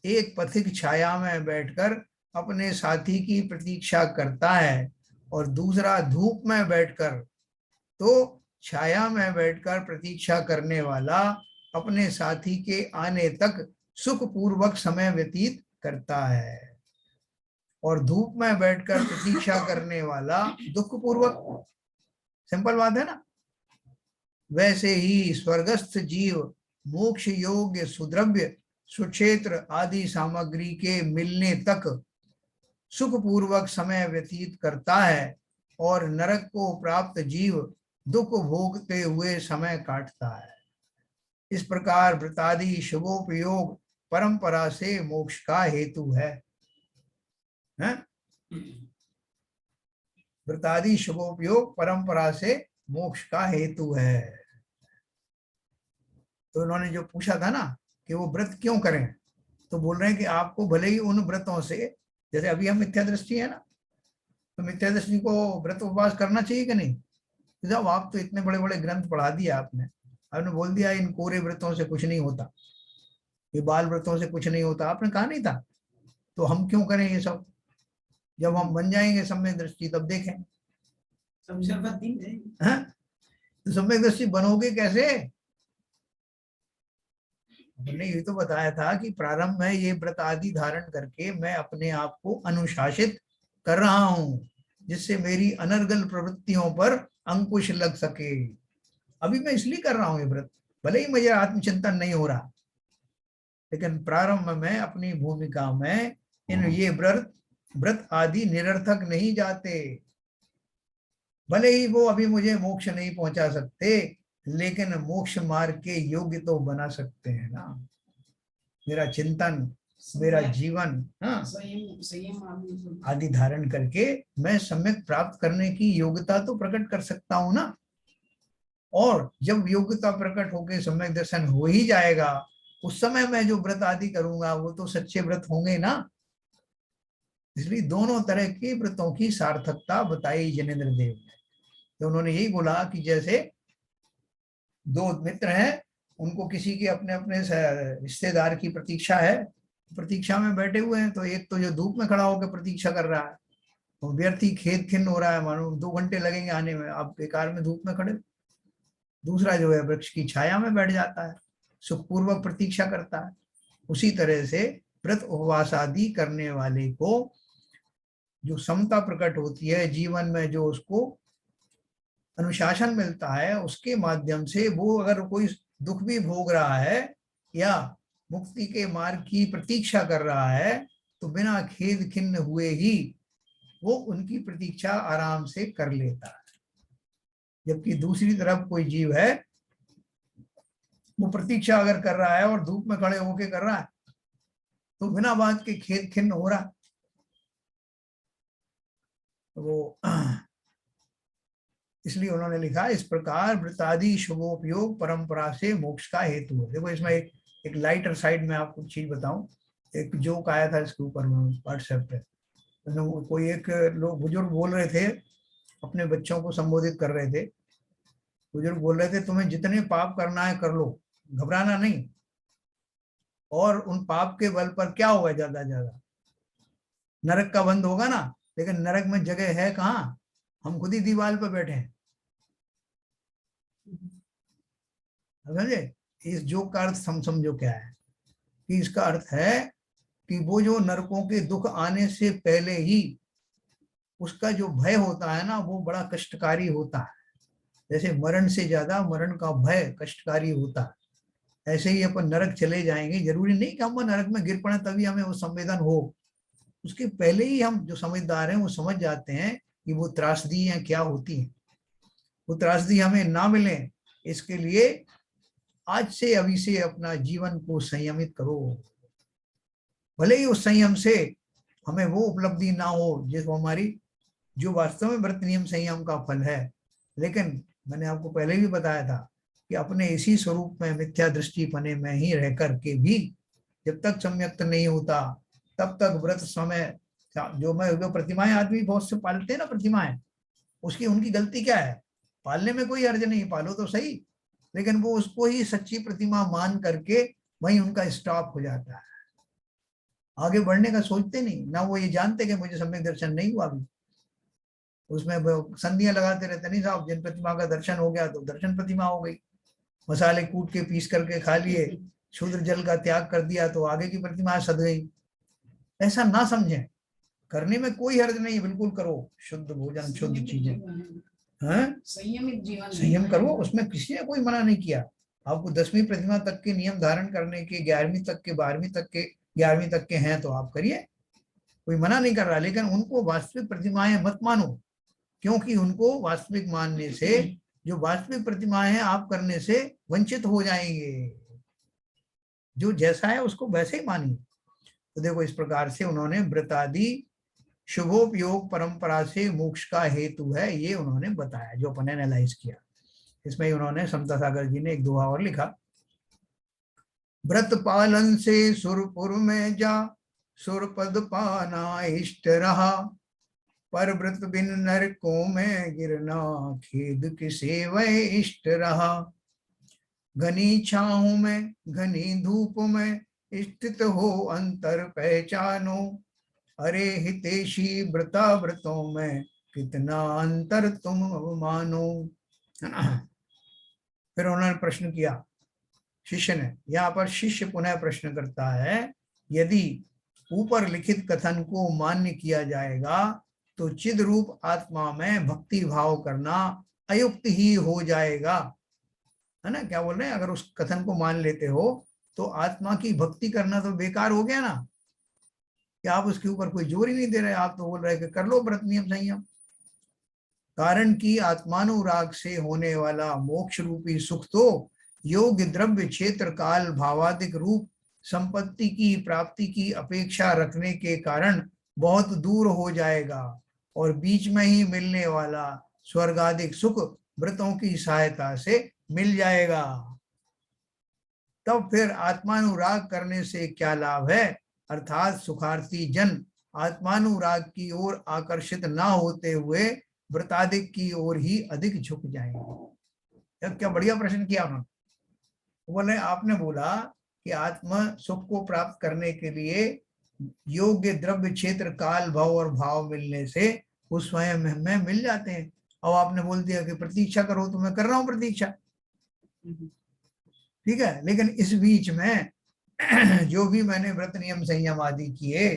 एक पथिक छाया में बैठकर अपने साथी की प्रतीक्षा करता है और दूसरा धूप में बैठकर, तो छाया में बैठकर प्रतीक्षा करने वाला अपने साथी के आने तक सुखपूर्वक समय व्यतीत करता है, और धूप में बैठकर प्रतीक्षा करने वाला दुखपूर्वक। सिंपल बात है ना? वैसे ही स्वर्गस्थ जीव मोक्ष योग्य सुद्रव्य सुक्षेत्र आदि सामग्री के मिलने तक सुखपूर्वक समय व्यतीत करता है, और नरक को प्राप्त जीव दुख भोगते हुए समय काटता है। इस प्रकार व्रतादि शुभोपयोग परंपरा से मोक्ष का हेतु है। व्रतादि शुभोपयोग परंपरा से मोक्ष का हेतु है। तो उन्होंने जो पूछा था ना कि वो व्रत क्यों करें, तो बोल रहे हैं कि आपको भले ही उन व्रतों से, जैसे अभी हम मिथ्या दृष्टि है ना, तो मिथ्या दृष्टि को व्रत उपवास करना चाहिए कि नहीं? जब आप तो इतने बड़े बड़े ग्रंथ पढ़ा दिया आपने, आपने बोल दिया इन कोरे व्रतों से कुछ नहीं होता, ये बाल व्रतों से कुछ नहीं होता, आपने कहा नहीं था? तो हम क्यों करें ये सब? जब हम बन जाएंगे सम्यक दृष्टि तब देखें। तो सम्यक दृष्टि बनोगे कैसे? हमने ये तो बताया था कि प्रारंभ में ये व्रत आदि धारण करके मैं अपने आप को अनुशासित कर रहा हूं, जिससे मेरी अनर्गल प्रवृत्तियों पर अंकुश लग सके। अभी मैं इसलिए कर रहा हूं ये व्रत, भले ही मुझे आत्मचिंतन नहीं हो रहा, लेकिन प्रारंभ में अपनी भूमिका में इन ये व्रत आदि निरर्थक नहीं जाते। भले ही वो अभी मुझे मोक्ष नहीं पहुंचा सकते, लेकिन मोक्ष मार्ग के योग्य तो बना सकते हैं ना। मेरा चिंतन, मेरा जीवन आदि धारण करके मैं सम्यक प्राप्त करने की योग्यता तो प्रकट कर सकता हूं ना। और जब योग्यता प्रकट होकर सम्यक दर्शन हो ही जाएगा, उस समय मैं जो व्रत आदि करूंगा वो तो सच्चे व्रत होंगे ना। इसलिए दोनों तरह के व्रतों की सार्थकता बताई जिनेन्द्र देव ने। तो उन्होंने यही बोला कि जैसे 2 मित्र हैं, उनको किसी के अपने अपने रिश्तेदार की प्रतीक्षा है, प्रतीक्षा में बैठे हुए हैं, तो एक तो जो धूप में खड़ा होकर प्रतीक्षा कर रहा है वो व्यर्थी खेद खिन्न हो रहा है, मानो 2 घंटे लगेंगे आने में, आप बेकार में धूप में खड़े। दूसरा जो है वृक्ष की छाया में बैठ जाता है, सुखपूर्वक प्रतीक्षा करता है। उसी तरह से व्रत उपवास आदि करने वाले को जो समता प्रकट होती है जीवन में, जो उसको अनुशासन मिलता है, उसके माध्यम से वो अगर कोई दुख भी भोग रहा है या मुक्ति के मार्ग की प्रतीक्षा कर रहा है, तो बिना खेद खिन्न हुए ही वो उनकी प्रतीक्षा आराम से कर लेता है। जबकि दूसरी तरफ कोई जीव है वो प्रतीक्षा अगर कर रहा है और धूप में खड़े होके कर रहा है तो बिना बात के खेत खिन्न हो रहा है। तो वो इसलिए उन्होंने लिखा, इस प्रकार वृत्तादि शुभोपयोग परंपरा से मोक्ष का हेतु है। देखो इसमें एक लाइटर साइड में आपको चीज बताऊं, एक जोक आया था इसके ऊपर व्हाट्सएप पे। तो कोई एक लोग बुजुर्ग बोल रहे थे, अपने बच्चों को संबोधित कर रहे थे। बुजुर्ग बोल रहे थे, तुम्हें जितने पाप करना है कर लो, घबराना नहीं, और उन पाप के बल पर क्या होगा, ज्यादा ज्यादा नरक का बंद होगा ना, लेकिन नरक में जगह है कहाँ, हम खुद ही दीवार पर बैठे हैं। समझे? इस जोक का अर्थ समझो क्या है, कि इसका अर्थ है कि वो जो नरकों के दुख आने से पहले ही उसका जो भय होता है ना, वो बड़ा कष्टकारी होता है। जैसे मरण से ज्यादा मरण का भय कष्टकारी होता है, ऐसे ही अपन नरक चले जाएंगे, जरूरी नहीं कि हम नरक में गिर पड़े तभी हमें वो संवेदन हो, उसके पहले ही हम जो समझदार हैं वो समझ जाते हैं कि वो त्रासदी है क्या होती है। वो त्रासदी हमें ना मिले इसके लिए आज से अभी से अपना जीवन को संयमित करो। भले ही उस संयम से हमें वो उपलब्धि ना हो जो हमारी, जो वास्तव में व्रत नियम संयम का फल है, लेकिन मैंने आपको पहले भी बताया था कि अपने इसी स्वरूप में मिथ्या दृष्टि पने में ही रह करके भी जब तक सम्यक्त नहीं होता तब तक व्रत समय जो प्रतिमाएं आदमी बहुत से पालते हैं ना प्रतिमाएं, उसकी उनकी गलती क्या है, पालने में कोई अर्ज नहीं, पालो तो सही, लेकिन वो उसको ही सच्ची प्रतिमा मान करके वहीं उनका स्टॉप हो जाता है, आगे बढ़ने का सोचते नहीं ना, वो ये जानते कि मुझे सम्यक दर्शन नहीं हुआ अभी, उसमें संधियां लगाते रहते, नहीं साहब जिन प्रतिमा का दर्शन हो गया तो दर्शन प्रतिमा हो गई, मसाले कूट के पीस करके खा लिए, शुद्र जल का त्याग कर दिया तो आगे की प्रतिमा सद गई। ऐसा ना समझें, करने में कोई हर्ज नहीं, बिल्कुल करो, शुद्ध भोजन शुद्ध चीजें, हाँ संयमित जीवन संयम करो, उसमें किसी ने कोई मना नहीं किया। आपको 10वीं प्रतिमा तक के नियम धारण करने के, 11वीं तक के, 12वीं तक के, 11वीं तक के हैं तो आप करिए, कोई मना नहीं कर रहा, लेकिन उनको वास्तविक प्रतिमाएं मत मानो, क्योंकि उनको वास्तविक मानने से, जो वास्तविक प्रतिमाएं हैं आप करने से वंचित हो जाएंगे, जो जैसा है उसको वैसे ही मानिए। तो देखो इस प्रकार से उन्होंने व्रतादि शुभोपयोग परंपरा से मोक्ष का हेतु है, ये उन्होंने बताया, जो अपन एनालाइज किया। इसमें ही उन्होंने समता सागर जी ने एक दोहा और लिखा, व्रत पालन से सुरपुर में जा, सुरपद पाना इष्ट रहा, पर व्रत बिन नरकों में गिरना, खेद किसे वह इष्ट रहा, घनी छाओं में घनी धूप में स्थित हो अंतर पहचानो, अरे हितेशी व्रता व्रतों में कितना अंतर तुम मानो। फिर उन्होंने प्रश्न किया शिष्य ने, यहाँ पर शिष्य पुनः प्रश्न करता है, यदि ऊपर लिखित कथन को मान्य किया जाएगा तो चिद रूप आत्मा में भक्ति भाव करना अयुक्त ही हो जाएगा, है ना? क्या बोल रहे हैं, अगर उस कथन को मान लेते हो तो आत्मा की भक्ति करना तो बेकार हो गया ना, कि आप उसके ऊपर कोई जोर ही नहीं दे रहे, आप तो बोल रहे कि कर लो व्रत नियम संयम। कारण कि आत्मानुराग से होने वाला मोक्ष रूपी सुख तो योग्य द्रव्य क्षेत्र काल भावादिक रूप संपत्ति की प्राप्ति की अपेक्षा रखने के कारण बहुत दूर हो जाएगा, और बीच में ही मिलने वाला स्वर्गादिक सुख व्रतों की सहायता से मिल जाएगा। तब फिर आत्मानुराग करने से क्या लाभ है, अर्थात सुखार्थी जन आत्मानुराग की ओर आकर्षित ना होते हुए व्रतादिक की ओर ही अधिक झुक जाएंगे। क्या बढ़िया प्रश्न किया उन्होंने। बोले आपने बोला कि आत्मा सुख को प्राप्त करने के लिए योग्य द्रव्य क्षेत्र काल भाव और भाव मिलने से वो स्वयं में मिल जाते हैं। अब आपने बोल दिया कि प्रतीक्षा करो, तो मैं कर रहा हूं प्रतीक्षा, ठीक है, लेकिन इस बीच में जो भी मैंने व्रत नियम संयम आदि किए,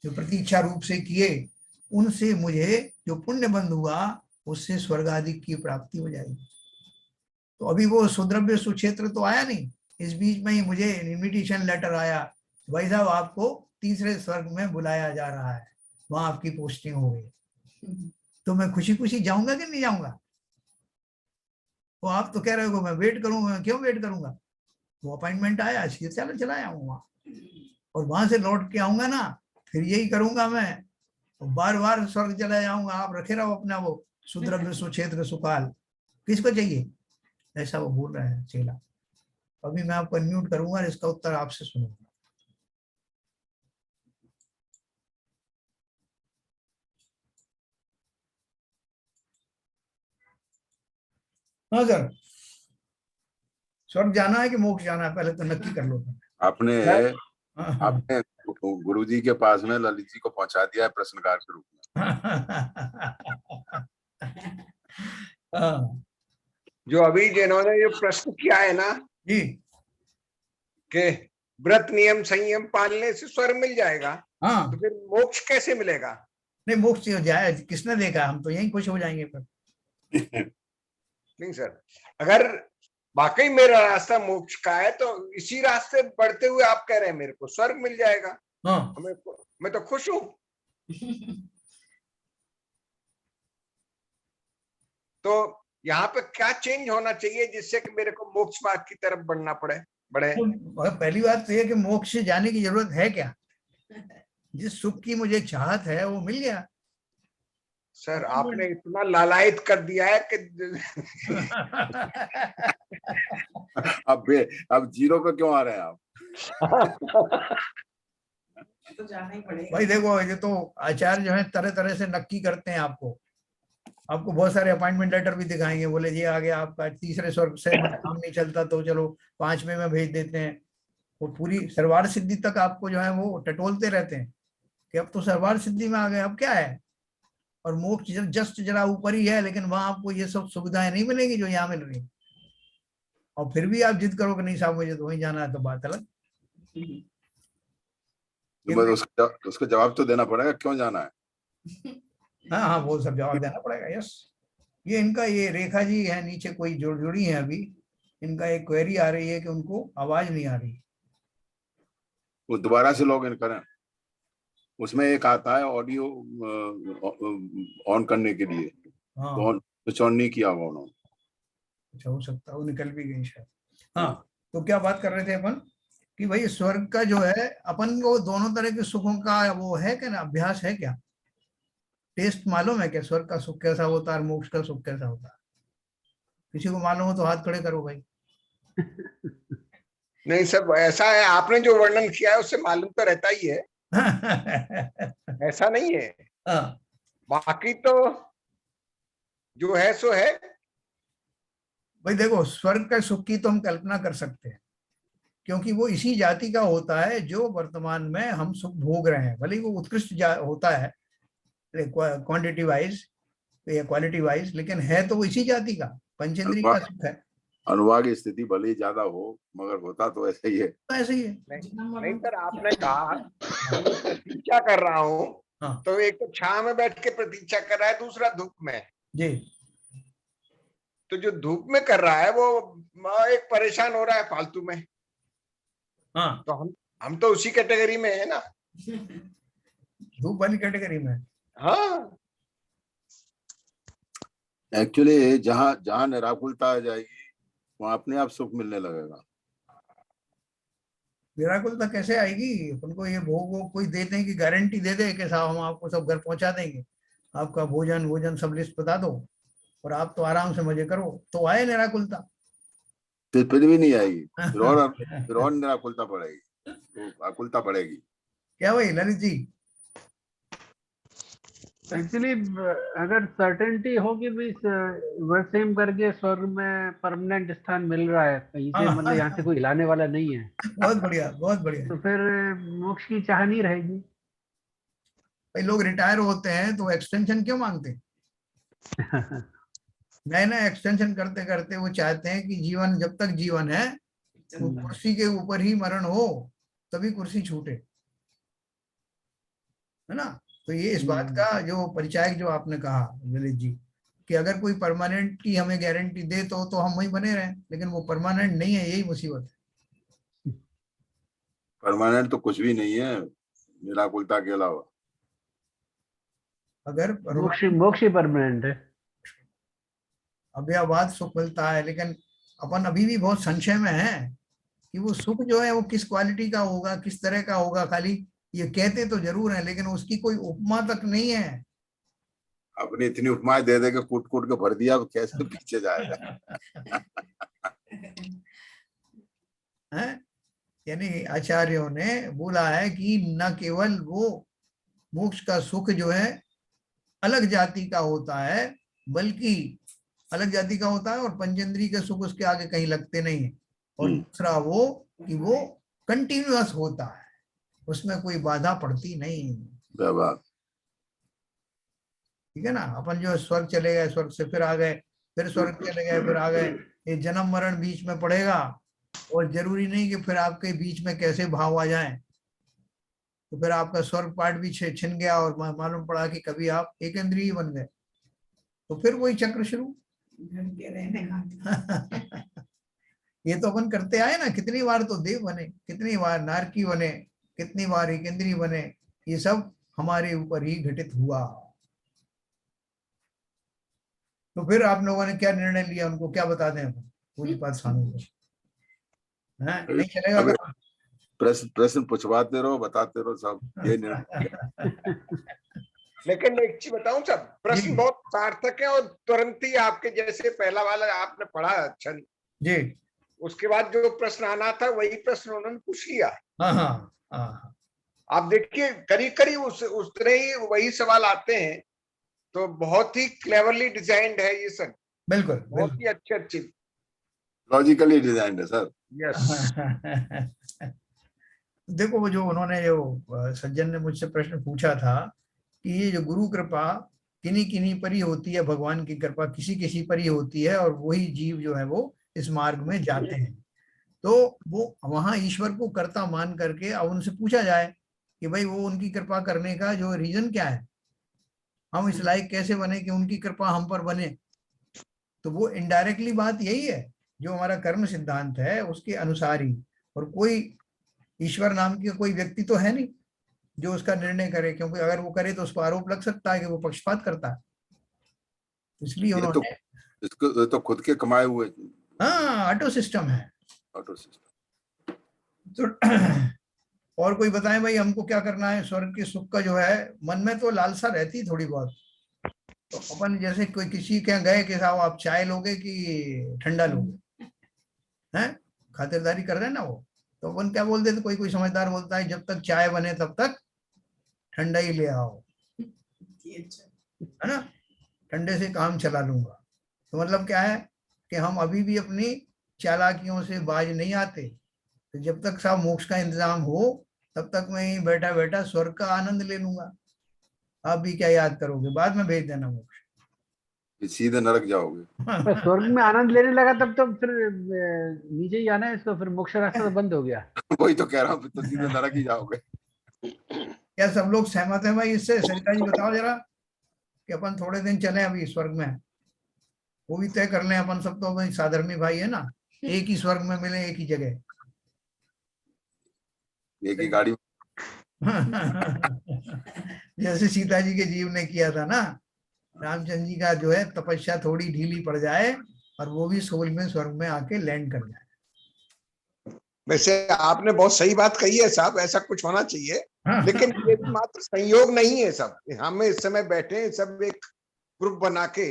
जो प्रतीक्षा रूप से किए, उनसे मुझे जो पुण्य बंध हुआ उससे स्वर्ग आदि की प्राप्ति हो जाएगी। तो अभी वो सुद्रव्य सुक्षेत्र तो आया नहीं, इस बीच में ही मुझे इन्विटेशन लेटर आया, भाई साहब आपको तीसरे स्वर्ग में बुलाया जा रहा है, वहां आपकी पोस्टिंग हो गई। तो मैं खुशी खुशी जाऊंगा कि नहीं जाऊंगा? तो आप तो कह रहे हो मैं वेट करूंगा, क्यों वेट करूंगा? वो अपॉइंटमेंट आया, सीधे चला आऊंगा और वहां से लौट के आऊंगा ना, फिर यही करूंगा मैं, बार बार स्वर्ग चला जाऊंगा। आप रखे रहो अपना वो सुद्रव्य सुक्षेत्र सुकाल, किसको चाहिए? ऐसा वो बोल रहे हैं चेला। अभी मैं आपको अनम्यूट करूंगा, इसका उत्तर आपसे सुनूंगा। हाँ सर, स्वर्ग जाना है कि मोक्ष जाना है, पहले तो नक्की कर लो। आपने हाँ, हाँ। आपने गुरु जी के पास में ललित जी को पहुंचा दिया है प्रश्नकार के रूप में। हाँ जो अभी जिन्होंने जो प्रश्न किया है ना जी, कि व्रत नियम संयम पालने से स्वर्ग मिल जाएगा, हाँ। तो फिर मोक्ष कैसे मिलेगा? नहीं, मोक्ष हो जाए, किसने देखा? हम तो यहीं खुश हो जाएंगे फिर। नहीं सर, अगर वाकई मेरा रास्ता मोक्ष का है तो इसी रास्ते बढ़ते हुए आप कह रहे हैं मेरे को स्वर्ग मिल जाएगा। हाँ मैं तो खुश हूं। तो यहाँ पे क्या चेंज होना चाहिए जिससे कि मेरे को मोक्ष मार्ग की तरफ बढ़ना बढ़े? तो पहली बात तो ये कि मोक्ष से जाने की जरूरत है क्या? जिस सुख की मुझे चाहत है वो मिल गया। सर आपने इतना लालायित कर दिया है कि अब जीरो पे क्यों आ रहे हैं आप? तो जाना ही पड़ेगा भाई देखो, ये तो आचार्य जो है तरह तरह से नक्की करते हैं आपको बहुत सारे अपॉइंटमेंट लेटर भी दिखाएंगे, बोले जी आ गया आपका तीसरे स्वर्ग से, काम नहीं चलता तो चलो पांचवें में भेज देते हैं। वो पूरी सर्वार सिद्धि तक आपको जो है वो टटोलते रहते हैं कि अब तो सर्वार सिद्धि में आ गए, अब क्या है। और मोक्ष जस्ट जरा ऊपर ही है, लेकिन वहां आपको ये सब सुविधाएं नहीं मिलेंगी जो यहाँ मिल रही। और फिर भी आप जिद करो कि नहीं साहब मुझे तो वहीं जाना है, तो बात अलग। तो उसका जवाब तो देना पड़ेगा, क्यों जाना है। हाँ हाँ, वो सब जवाब देना पड़ेगा। यस, ये इनका, ये रेखा जी है नीचे कोई जुड़ी है अभी, इनका एक क्वेरी आ रही है कि उनको आवाज नहीं आ रही। वो दोबारा से लॉग इन करें, उसमें एक आता है ऑडियो ऑन करने के लिए। हाँ, तो स्विच ऑन नहीं किया हुआ उन्होंने। अच्छा, हो सकता है वो निकल भी गई शायद। हाँ, तो क्या बात कर रहे थे अपन कि भाई स्वर्ग का जो है, अपन को दोनों तरह के सुखों का वो है क्या ना, अभ्यास है क्या? टेस्ट मालूम है क्या? स्वर्ग का सुख कैसा होता है और मोक्ष का सुख कैसा होता है? किसी को मालूम हो तो हाथ खड़े करो भाई। नहीं सर, ऐसा है, आपने जो वर्णन किया है उससे मालूम तो रहता ही है। ऐसा नहीं है। हाँ, बाकी तो जो है सो है। भाई देखो, स्वर्ग का सुख की तो हम कल्पना कर सकते हैं, क्योंकि वो इसी जाति का होता है जो वर्तमान में हम सुख भोग रहे हैं। भले ही वो उत्कृष्ट होता है क्वांटिटी वाइज या क्वालिटी वाइज, लेकिन है तो वो इसी जाति का, पंचेंद्रिय का सुख है। अनुवाद की स्थिति भले ही ज्यादा हो, मगर होता तो ऐसे ही है। तो ऐसे ही है। नहीं सर, आपने कहा प्रतीक्षा कर रहा हूँ। हाँ तो एक तो छांव में बैठ के प्रतीक्षा कर रहा है, दूसरा धूप में जी। तो जो धूप में कर रहा है वो एक परेशान हो रहा है फालतू में। हाँ, तो हम तो उसी कैटेगरी में है ना। धूप वाली कैटेगरी में। हाँ, एक्चुअली जहाँ जहाँ निराकुलता आ जाएगी वहां अपने आप सुख मिलने लगेगा। निराकुलता कैसे आएगी? उनको ये भोग कोई देते हैं कि गारंटी दे दे कि साहब हम आपको सब घर पहुंचा देंगे, आपका भोजन सब लिस्ट बता दो और आप तो आराम से मजे करो, तो आए निराकुलता। फिर भी नहीं आएगी, फिर और निराकुलता पड़ेगी, तो आकुलता पड़ेगी। क्या भाई ललित जी? एक्चुअली अगर सर्टेनिटी होगी भी वैसे ही करके स्वर्ग में परमानेंट स्थान मिल रहा है कहीं से, मतलब यहाँ से कोई हिलाने वाला नहीं है, बहुत बढ़िया, बहुत बढ़िया। तो फिर मोक्ष की चाह नहीं रहेगी। भाई लोग रिटायर होते हैं तो एक्सटेंशन क्यों मांगते हैं? नए नए एक्सटेंशन करते करते वो चाहते हैं कि जीवन, जब तक जीवन है वो कुर्सी के ऊपर ही मरण हो, तभी कुर्सी छूटे, है ना। तो ये इस बात का जो परिचायक जो आपने कहा ललित जी, कि अगर कोई परमानेंट की हमें गारंटी दे तो हम वहीं बने रहें, लेकिन वो परमानेंट नहीं है, यही मुसीबत है। परमानेंट तो कुछ भी नहीं है निराकुलता के अलावा। अगर मोक्ष ही परमानेंट है। अव्ययवाद सुख मिलता है, लेकिन अपन अभी भी बहुत संशय में हैं कि वो सुख जो है वो किस क्वालिटी का होगा, किस तरह का होगा, खाली ये कहते तो जरूर है लेकिन उसकी कोई उपमा तक नहीं है। अपनी इतनी उपमाएं दे दे के कूट कूट के भर दिया, अब कैसे पीछे जाएगा। हैं? यानी आचार्यों ने बोला है कि न केवल वो मोक्ष का सुख जो है अलग जाति का होता है, बल्कि अलग जाति का होता है और पंचेंद्रिय के सुख उसके आगे कहीं लगते नहीं है। और दूसरा वो कि वो कंटिन्यूअस होता है, उसमें कोई बाधा पड़ती नहीं। ठीक है ना। अपन जो स्वर्ग चले गए, स्वर्ग से फिर आ गए, फिर स्वर्ग चले गए, फिर आ गए, ये जन्म मरण बीच में पड़ेगा और जरूरी नहीं कि फिर आपके बीच में कैसे भाव आ जाएं। तो फिर आपका स्वर्ग पाठ भी छिन गया और मालूम पड़ा कि कभी आप एक इंद्रिय बन गए, तो फिर वही चक्र शुरू। ये तो अपन करते आए ना, कितनी बार तो देव बने, कितनी बार नारकी बने, कितनी बार एक इंद्रिय बने, ये सब हमारे ऊपर ही घटित हुआ। तो फिर आप लोगों ने क्या निर्णय लिया, उनको क्या बता दें पूरी बात स्वामी को? नहीं चलेगा। प्रश्न पूछवाते रहो, बताते रहो सब, ये निर्णय। लेकिन एक चीज बताऊं साहब, प्रश्न बहुत सार्थक है और तुरंत ही आपके जैसे पहला वाला आपने पढ़ा अच्छा जी, उसके बाद जो प्रश्न आना था वही प्रश्न उन्होंने पूछ लिया। हाँ। आप देखिए करीब करीब उस तरह ही वही सवाल आते हैं, तो बहुत ही क्लेवरली डिजाइंड है ये सब। बिल्कुल बहुत ही अच्छे लॉजिकली डिजाइन्ड है सर। यस। देखो वो जो उन्होंने जो सज्जन ने मुझसे प्रश्न पूछा था कि ये जो गुरु कृपा किन्हीं किन्हीं पर ही होती है, भगवान की कृपा किसी किसी पर ही होती है और वही जीव जो है वो इस मार्ग में जाते हैं। तो वो वहां ईश्वर को कर्ता मान करके अब उनसे पूछा जाए कि भाई वो उनकी कृपा करने का जो रीजन क्या है, हम इस लायक कैसे बने कि उनकी कृपा हम पर बने। तो वो इनडायरेक्टली बात यही है, जो हमारा कर्म सिद्धांत है उसके अनुसार ही, और कोई ईश्वर नाम की कोई व्यक्ति तो है नहीं जो उसका निर्णय करे, क्योंकि अगर वो करे तो उसको आरोप लग सकता है कि वो पक्षपात करता है। इसलिए उन्होंने इसको तो खुद के कमाए हुए, हाँ ऑटो सिस्टम है, ऑटो सिस्टम। तो और कोई बताएं भाई हमको क्या करना है स्वर्ग के सुख का जो है, मन में तो लालसा रहती थोड़ी बहुत। तो अपन जैसे कोई किसी के गए कि साहब आप चाय लोगे कि ठंडा लोगे, हैं खातिरदारी कर रहे हैं ना वो, तो अपन क्या बोलते थे, कोई समझदार बोलता है जब तक चाय बने तब तक ठंडा ही ले आओ, है ना, ठंडे से काम चला लूंगा। तो मतलब क्या है कि हम अभी भी अपनी चालाकियों से बाज नहीं आते। तो जब तक साहब मोक्ष का इंतजाम हो तब तक मैं ही बैठा बैठा स्वर्ग का आनंद ले लूंगा। आप भी क्या याद करोगे, बाद में भेज देना मोक्ष, सीधे नरक जाओगे। स्वर्ग में आनंद लेने लगा तब तो फिर नीचे ही आना है इसको, फिर मोक्ष रास्ता तो बंद हो गया। वही तो कह रहा हूँ, तो सीधे नरक ही जाओगे। क्या सब लोग सहमत है भाई इससे? सरिता जी बताओ जरा कि अपन थोड़े दिन चले अभी स्वर्ग में, वो भी तय कर लें अपन सब, तो भाई साधर्मी भाई है ना, एक ही स्वर्ग में मिले एक ही जगह, एक ही गाड़ी। जैसे सीता जी के जीव ने किया था ना, रामचंद्र जी का जो है तपस्या थोड़ी ढीली पड़ जाए और वो भी सोल में स्वर्ग में आके लैंड कर जाए। वैसे आपने बहुत सही बात कही है साहब, ऐसा कुछ होना चाहिए, लेकिन ये भी मात्र संयोग नहीं है सब। हम इस समय बैठे हैं सब एक ग्रुप बना के,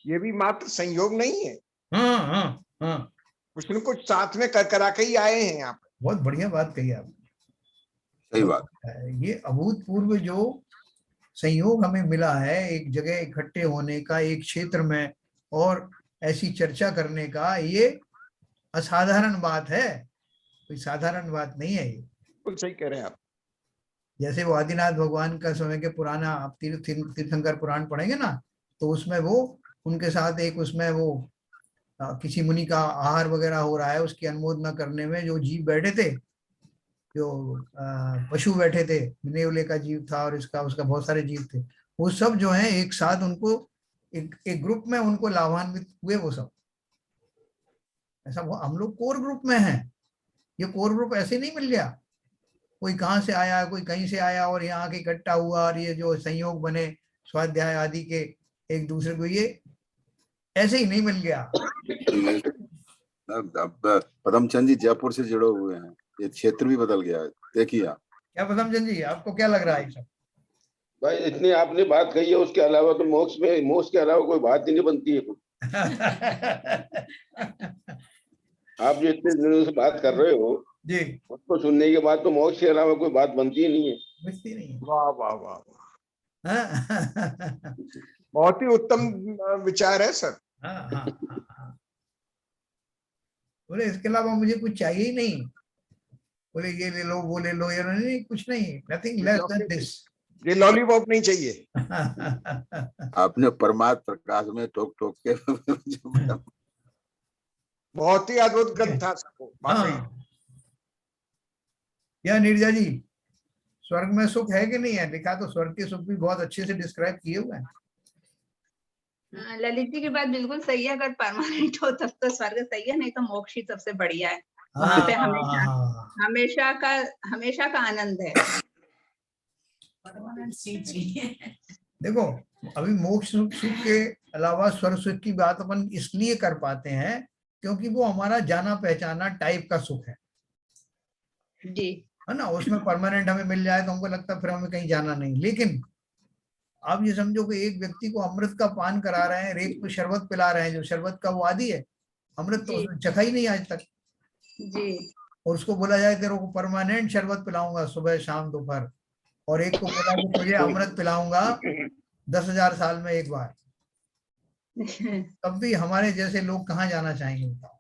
ये भी मात्र संयोग नहीं है। कुछ न कुछ साथ में करा के ही आए हैं यहाँ पे। बहुत बढ़िया बात कही आप, सही बात। ये अभूतपूर्व जो संयोग हमें मिला है एक जगह इकट्ठे होने का, एक क्षेत्र में और ऐसी चर्चा करने का, ये असाधारण बात है, कोई साधारण बात नहीं है ये। बिल्कुल सही कह रहे हैं आप। जैसे वो आदिनाथ भगवान का समय के पुराना आप तीर्थंकर पुराण पढ़ेंगे ना, तो उसमें वो उनके साथ एक उसमें वो किसी मुनि का आहार वगैरह हो रहा है, उसकी अनुमोदना करने में जो जीव बैठे थे, जो पशु बैठे थे, नेवले का जीव था और इसका उसका बहुत सारे जीव थे, वो सब जो है एक साथ उनको एक ग्रुप में उनको लाभान्वित हुए वो सब। ऐसा वो हम लोग कोर ग्रुप में हैं, ये कोर ग्रुप ऐसे नहीं मिल गया, कोई कहाँ से आया कोई कहीं से आया और यहाँ आके इकट्ठा हुआ और ये जो संयोग बने स्वाध्याय आदि के एक दूसरे को, ये ऐसे ही नहीं मिल गया। अब पदमचंद जी जयपुर से जुड़े हुए हैं, ये क्षेत्र भी बदल गया है, देखिए आप। क्या पदमचंद जी, आपको क्या लग रहा है सब? भाई इतनी आपने बात कही है, उसके अलावा तो मोक्ष के अलावा कोई बात ही नहीं बनती है। आप जो इतने दिनों से बात कर रहे हो जी, उसको सुनने के बाद तो मोक्ष के अलावा कोई बात बनती ही नहीं है। बुझती नहीं है। वाह वाह वाह वाह, हाँ, बहुत ही उत्तम विचार है सर। हाँ, हाँ, हाँ, हाँ। बोले इसके अलावा मुझे कुछ चाहिए ही नहीं। बोले ये ले लो, वो ले लो, ये नहीं, कुछ नहीं, नथिंग लेस देन दिस। ये लॉलीपॉप नहीं चाहिए। आपने परमात्म प्रकाश में ठोक ठोक के बहुत ही अद्भुत ग्रंथ था सर, वाकई। हाँ। या नीरजा जी, स्वर्ग में सुख है कि नहीं है? लिखा तो स्वर्ग के सुख भी बहुत अच्छे से डिस्क्राइब किए हुए हैं। ललित जी की बात बिल्कुल सही है, अगर परमानेंट हो तब तो स्वर्ग सही है, नहीं तो मोक्ष ही सबसे बढ़िया है। वहां पे हमेशा का आनंद है। परमानेंट सीट चाहिए। देखो, अभी मोक्ष सुख के अलावा स्वर्ग सुख की बात अपन इसलिए कर पाते हैं क्योंकि वो हमारा जाना पहचाना टाइप का सुख है जी, है ना। उसमें परमानेंट हमें मिल जाए तो हमको लगता है फिर हमें कहीं जाना नहीं। लेकिन आप ये समझो कि एक व्यक्ति को अमृत का पान करा रहे हैं, रेत को शरबत पिला रहे हैं, जो शरबत का वो आदि है, अमृत तो उसने चखा ही नहीं आज तक। जी, और उसको बोला जाए तेरे को परमानेंट शरबत पिलाऊंगा सुबह शाम दोपहर, और एक को बोला कि तुझे अमृत पिलाऊंगा 10,000 साल में एक बार, तब भी हमारे जैसे लोग कहाँ जाना चाहेंगे बताओ?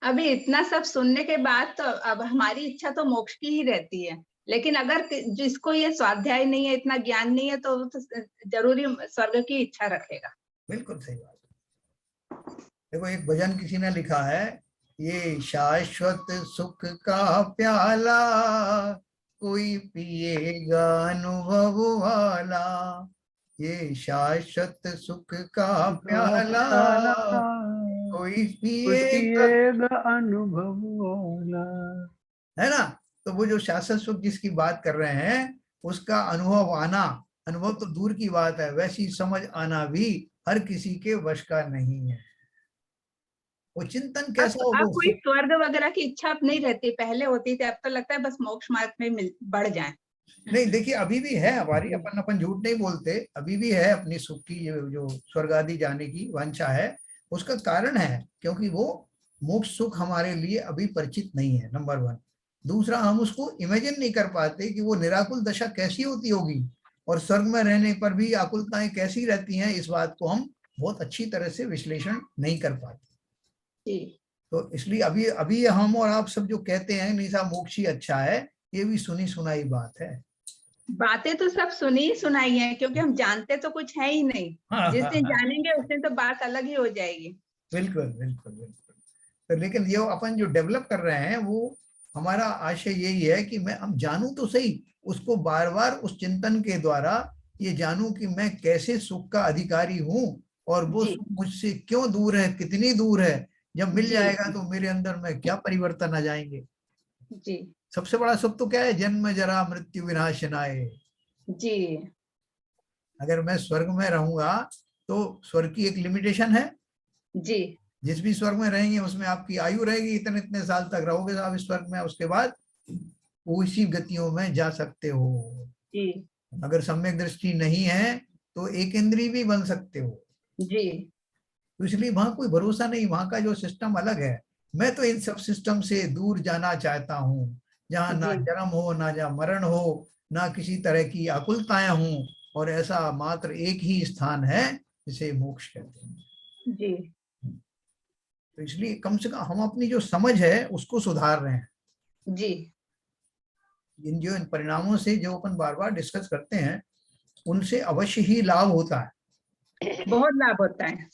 अभी इतना सब सुनने के बाद तो अब हमारी इच्छा तो मोक्ष की ही रहती है, लेकिन अगर जिसको ये स्वाध्याय नहीं है, इतना ज्ञान नहीं है, तो जरूरी स्वर्ग की इच्छा रखेगा। बिल्कुल सही बात। देखो, एक भजन किसी ने लिखा है, ये शाश्वत सुख का प्याला कोई पिएगा अनुभव वाला, ये शाश्वत सुख का प्याला कोई पिएगा अनुभव वाला, है ना। तो वो जो शाश्वत सुख जिसकी बात कर रहे हैं उसका अनुभव आना, अनुभव तो दूर की बात है, वैसी समझ आना भी हर किसी के वश का नहीं है। वो चिंतन कैसा हो, अब कोई स्वर्ग वगैरह की इच्छा अब नहीं रहती, पहले होती थी, अब तो लगता है बस मोक्ष मार्ग में बढ़ जाए। नहीं देखिए, अभी भी है हमारी, अपन झूठ नहीं बोलते, अभी भी है अपनी सुख की जो स्वर्ग आदि जाने की वांछा है। उसका कारण है क्योंकि वो मोक्ष सुख हमारे लिए अभी परिचित नहीं है, नंबर 1। दूसरा, हम उसको इमेजिन नहीं कर पाते कि वो निराकुल दशा कैसी होती होगी, और स्वर्ग में रहने पर भी आकुलताएं कैसी रहती हैं, इस बात को हम बहुत अच्छी तरह से विश्लेषण नहीं कर पाते। तो इसलिए अभी अभी हम और आप सब जो कहते हैं नहीं साहब मोक्ष ही अच्छा है, ये भी सुनी सुनाई बात है। बातें तो सब सुनी सुनाई है, क्योंकि हम जानते तो कुछ है ही नहीं। जिस दिन जानेंगे उस दिन तो बात अलग ही हो जाएगी। बिल्कुल बिल्कुल बिल्कुल। तो लेकिन ये अपन जो डेवलप कर रहे हैं वो हमारा आशय यही है कि मैं हम जानूं तो सही, उसको बार बार उस चिंतन के द्वारा ये जानूं कि मैं कैसे सुख का अधिकारी हूँ, और वो सुख मुझसे क्यों दूर है, कितनी दूर है। जब मिल जाएगा तो मेरे अंदर में क्या परिवर्तन आ जाएंगे। जी, सबसे बड़ा सुख तो क्या है? जन्म जरा मृत्यु विनाशनाय। जी, अगर मैं स्वर्ग में रहूंगा तो स्वर्ग की एक लिमिटेशन है जी, जिस भी स्वर्ग में रहेंगे उसमें आपकी आयु रहेगी, इतने इतने साल तक रहोगे आप इस स्वर्ग में, उसके बाद उसी गतियों में जा सकते हो। जी, अगर सम्यक दृष्टि नहीं है तो एक इंद्रिय भी बन सकते हो। जी, तो इसलिए वहां कोई भरोसा नहीं, वहां का जो सिस्टम अलग है। मैं तो इन सब सिस्टम से दूर जाना चाहता हूँ, जहाँ ना जन्म हो, ना जहाँ मरण हो, ना किसी तरह की आकुलताएं हों, और ऐसा मात्र एक ही स्थान है जिसे मोक्ष कहते हैं। जी, तो इसलिए कम से कम हम अपनी जो समझ है उसको सुधार रहे हैं। जी, इन परिणामों से जो अपन बार बार डिस्कस करते हैं उनसे अवश्य ही लाभ होता है, बहुत लाभ होता है।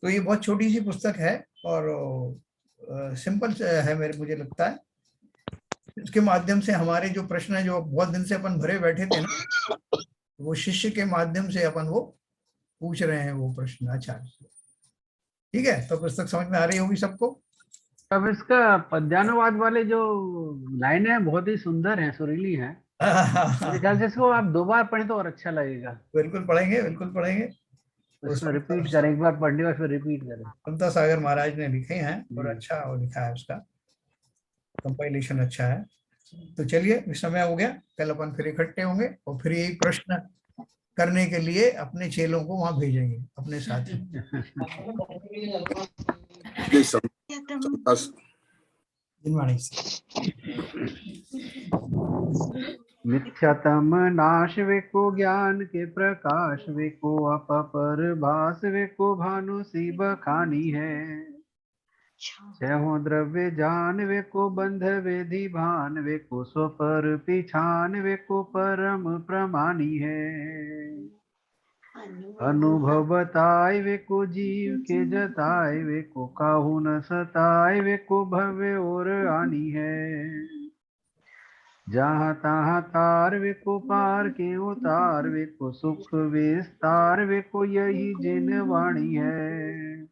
तो ये बहुत छोटी सी पुस्तक है और सिंपल है मुझे लगता है। इसके माध्यम से हमारे जो प्रश्न है, जो बहुत दिन से अपन भरे बैठे थे ना, वो शिष्य के माध्यम से अपन वो पूछ रहे हैं वो प्रश्न आचार्य से। ठीक है, तो पुस्तक समझ में आ रही होगी सबको। अब इसका पद्यानुवाद वाले जो लाइन है बहुत ही सुंदर है, सुरीली है। मेरे ख्याल से इसको आप 2 बार पढ़ें तो और अच्छा लगेगा। बिल्कुल पढ़ेंगे, बिल्कुल पढ़ेंगे। उसमें रिपीट करें, एक बार पढ़ने का फिर रिपीट करें। समता सागर महाराज ने लिखे हैं और जी। अच्छा वो लिखा है, उसका कंपाइलेशन अच्छा है। तो चलिए समय हो गया, कल अपन फिर इकट्ठे होंगे और फिर यही प्रश्न करने के लिए अपने चेलों को वहां भेजेंगे, अपने साथी। ये समता जिनवाणी से मिथ्यातम नाश वे को ज्ञान के प्रकाश वे को अपर भास वे को भानु सी बखानी है। छहो द्रव्य जान वे को बंध वेधि भान वे को स्वपर पिछान वे को परम प्रमानी है। अनुभव बताए वे को जीव के जताए वे को काहू न सताए वे को भव्य और आनी है। जहाँ तहाँ तार वे को पार के उतार वे को सुख विस्तार वे को यही जिन वाणी है।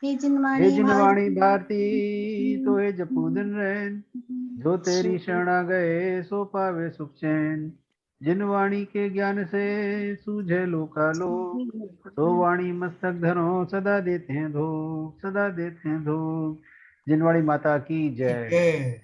हे जिनवाणी भारती तो हे जपू दिन रैन, जो तेरी शरणा गए सो पावे सुख चैन। जिन वाणी के ज्ञान से सूझे लोकालोक, तो वाणी मस्तक धरो सदा देते हैं धोख, सदा देते हैं धोख। जिनवाणी माता की जय।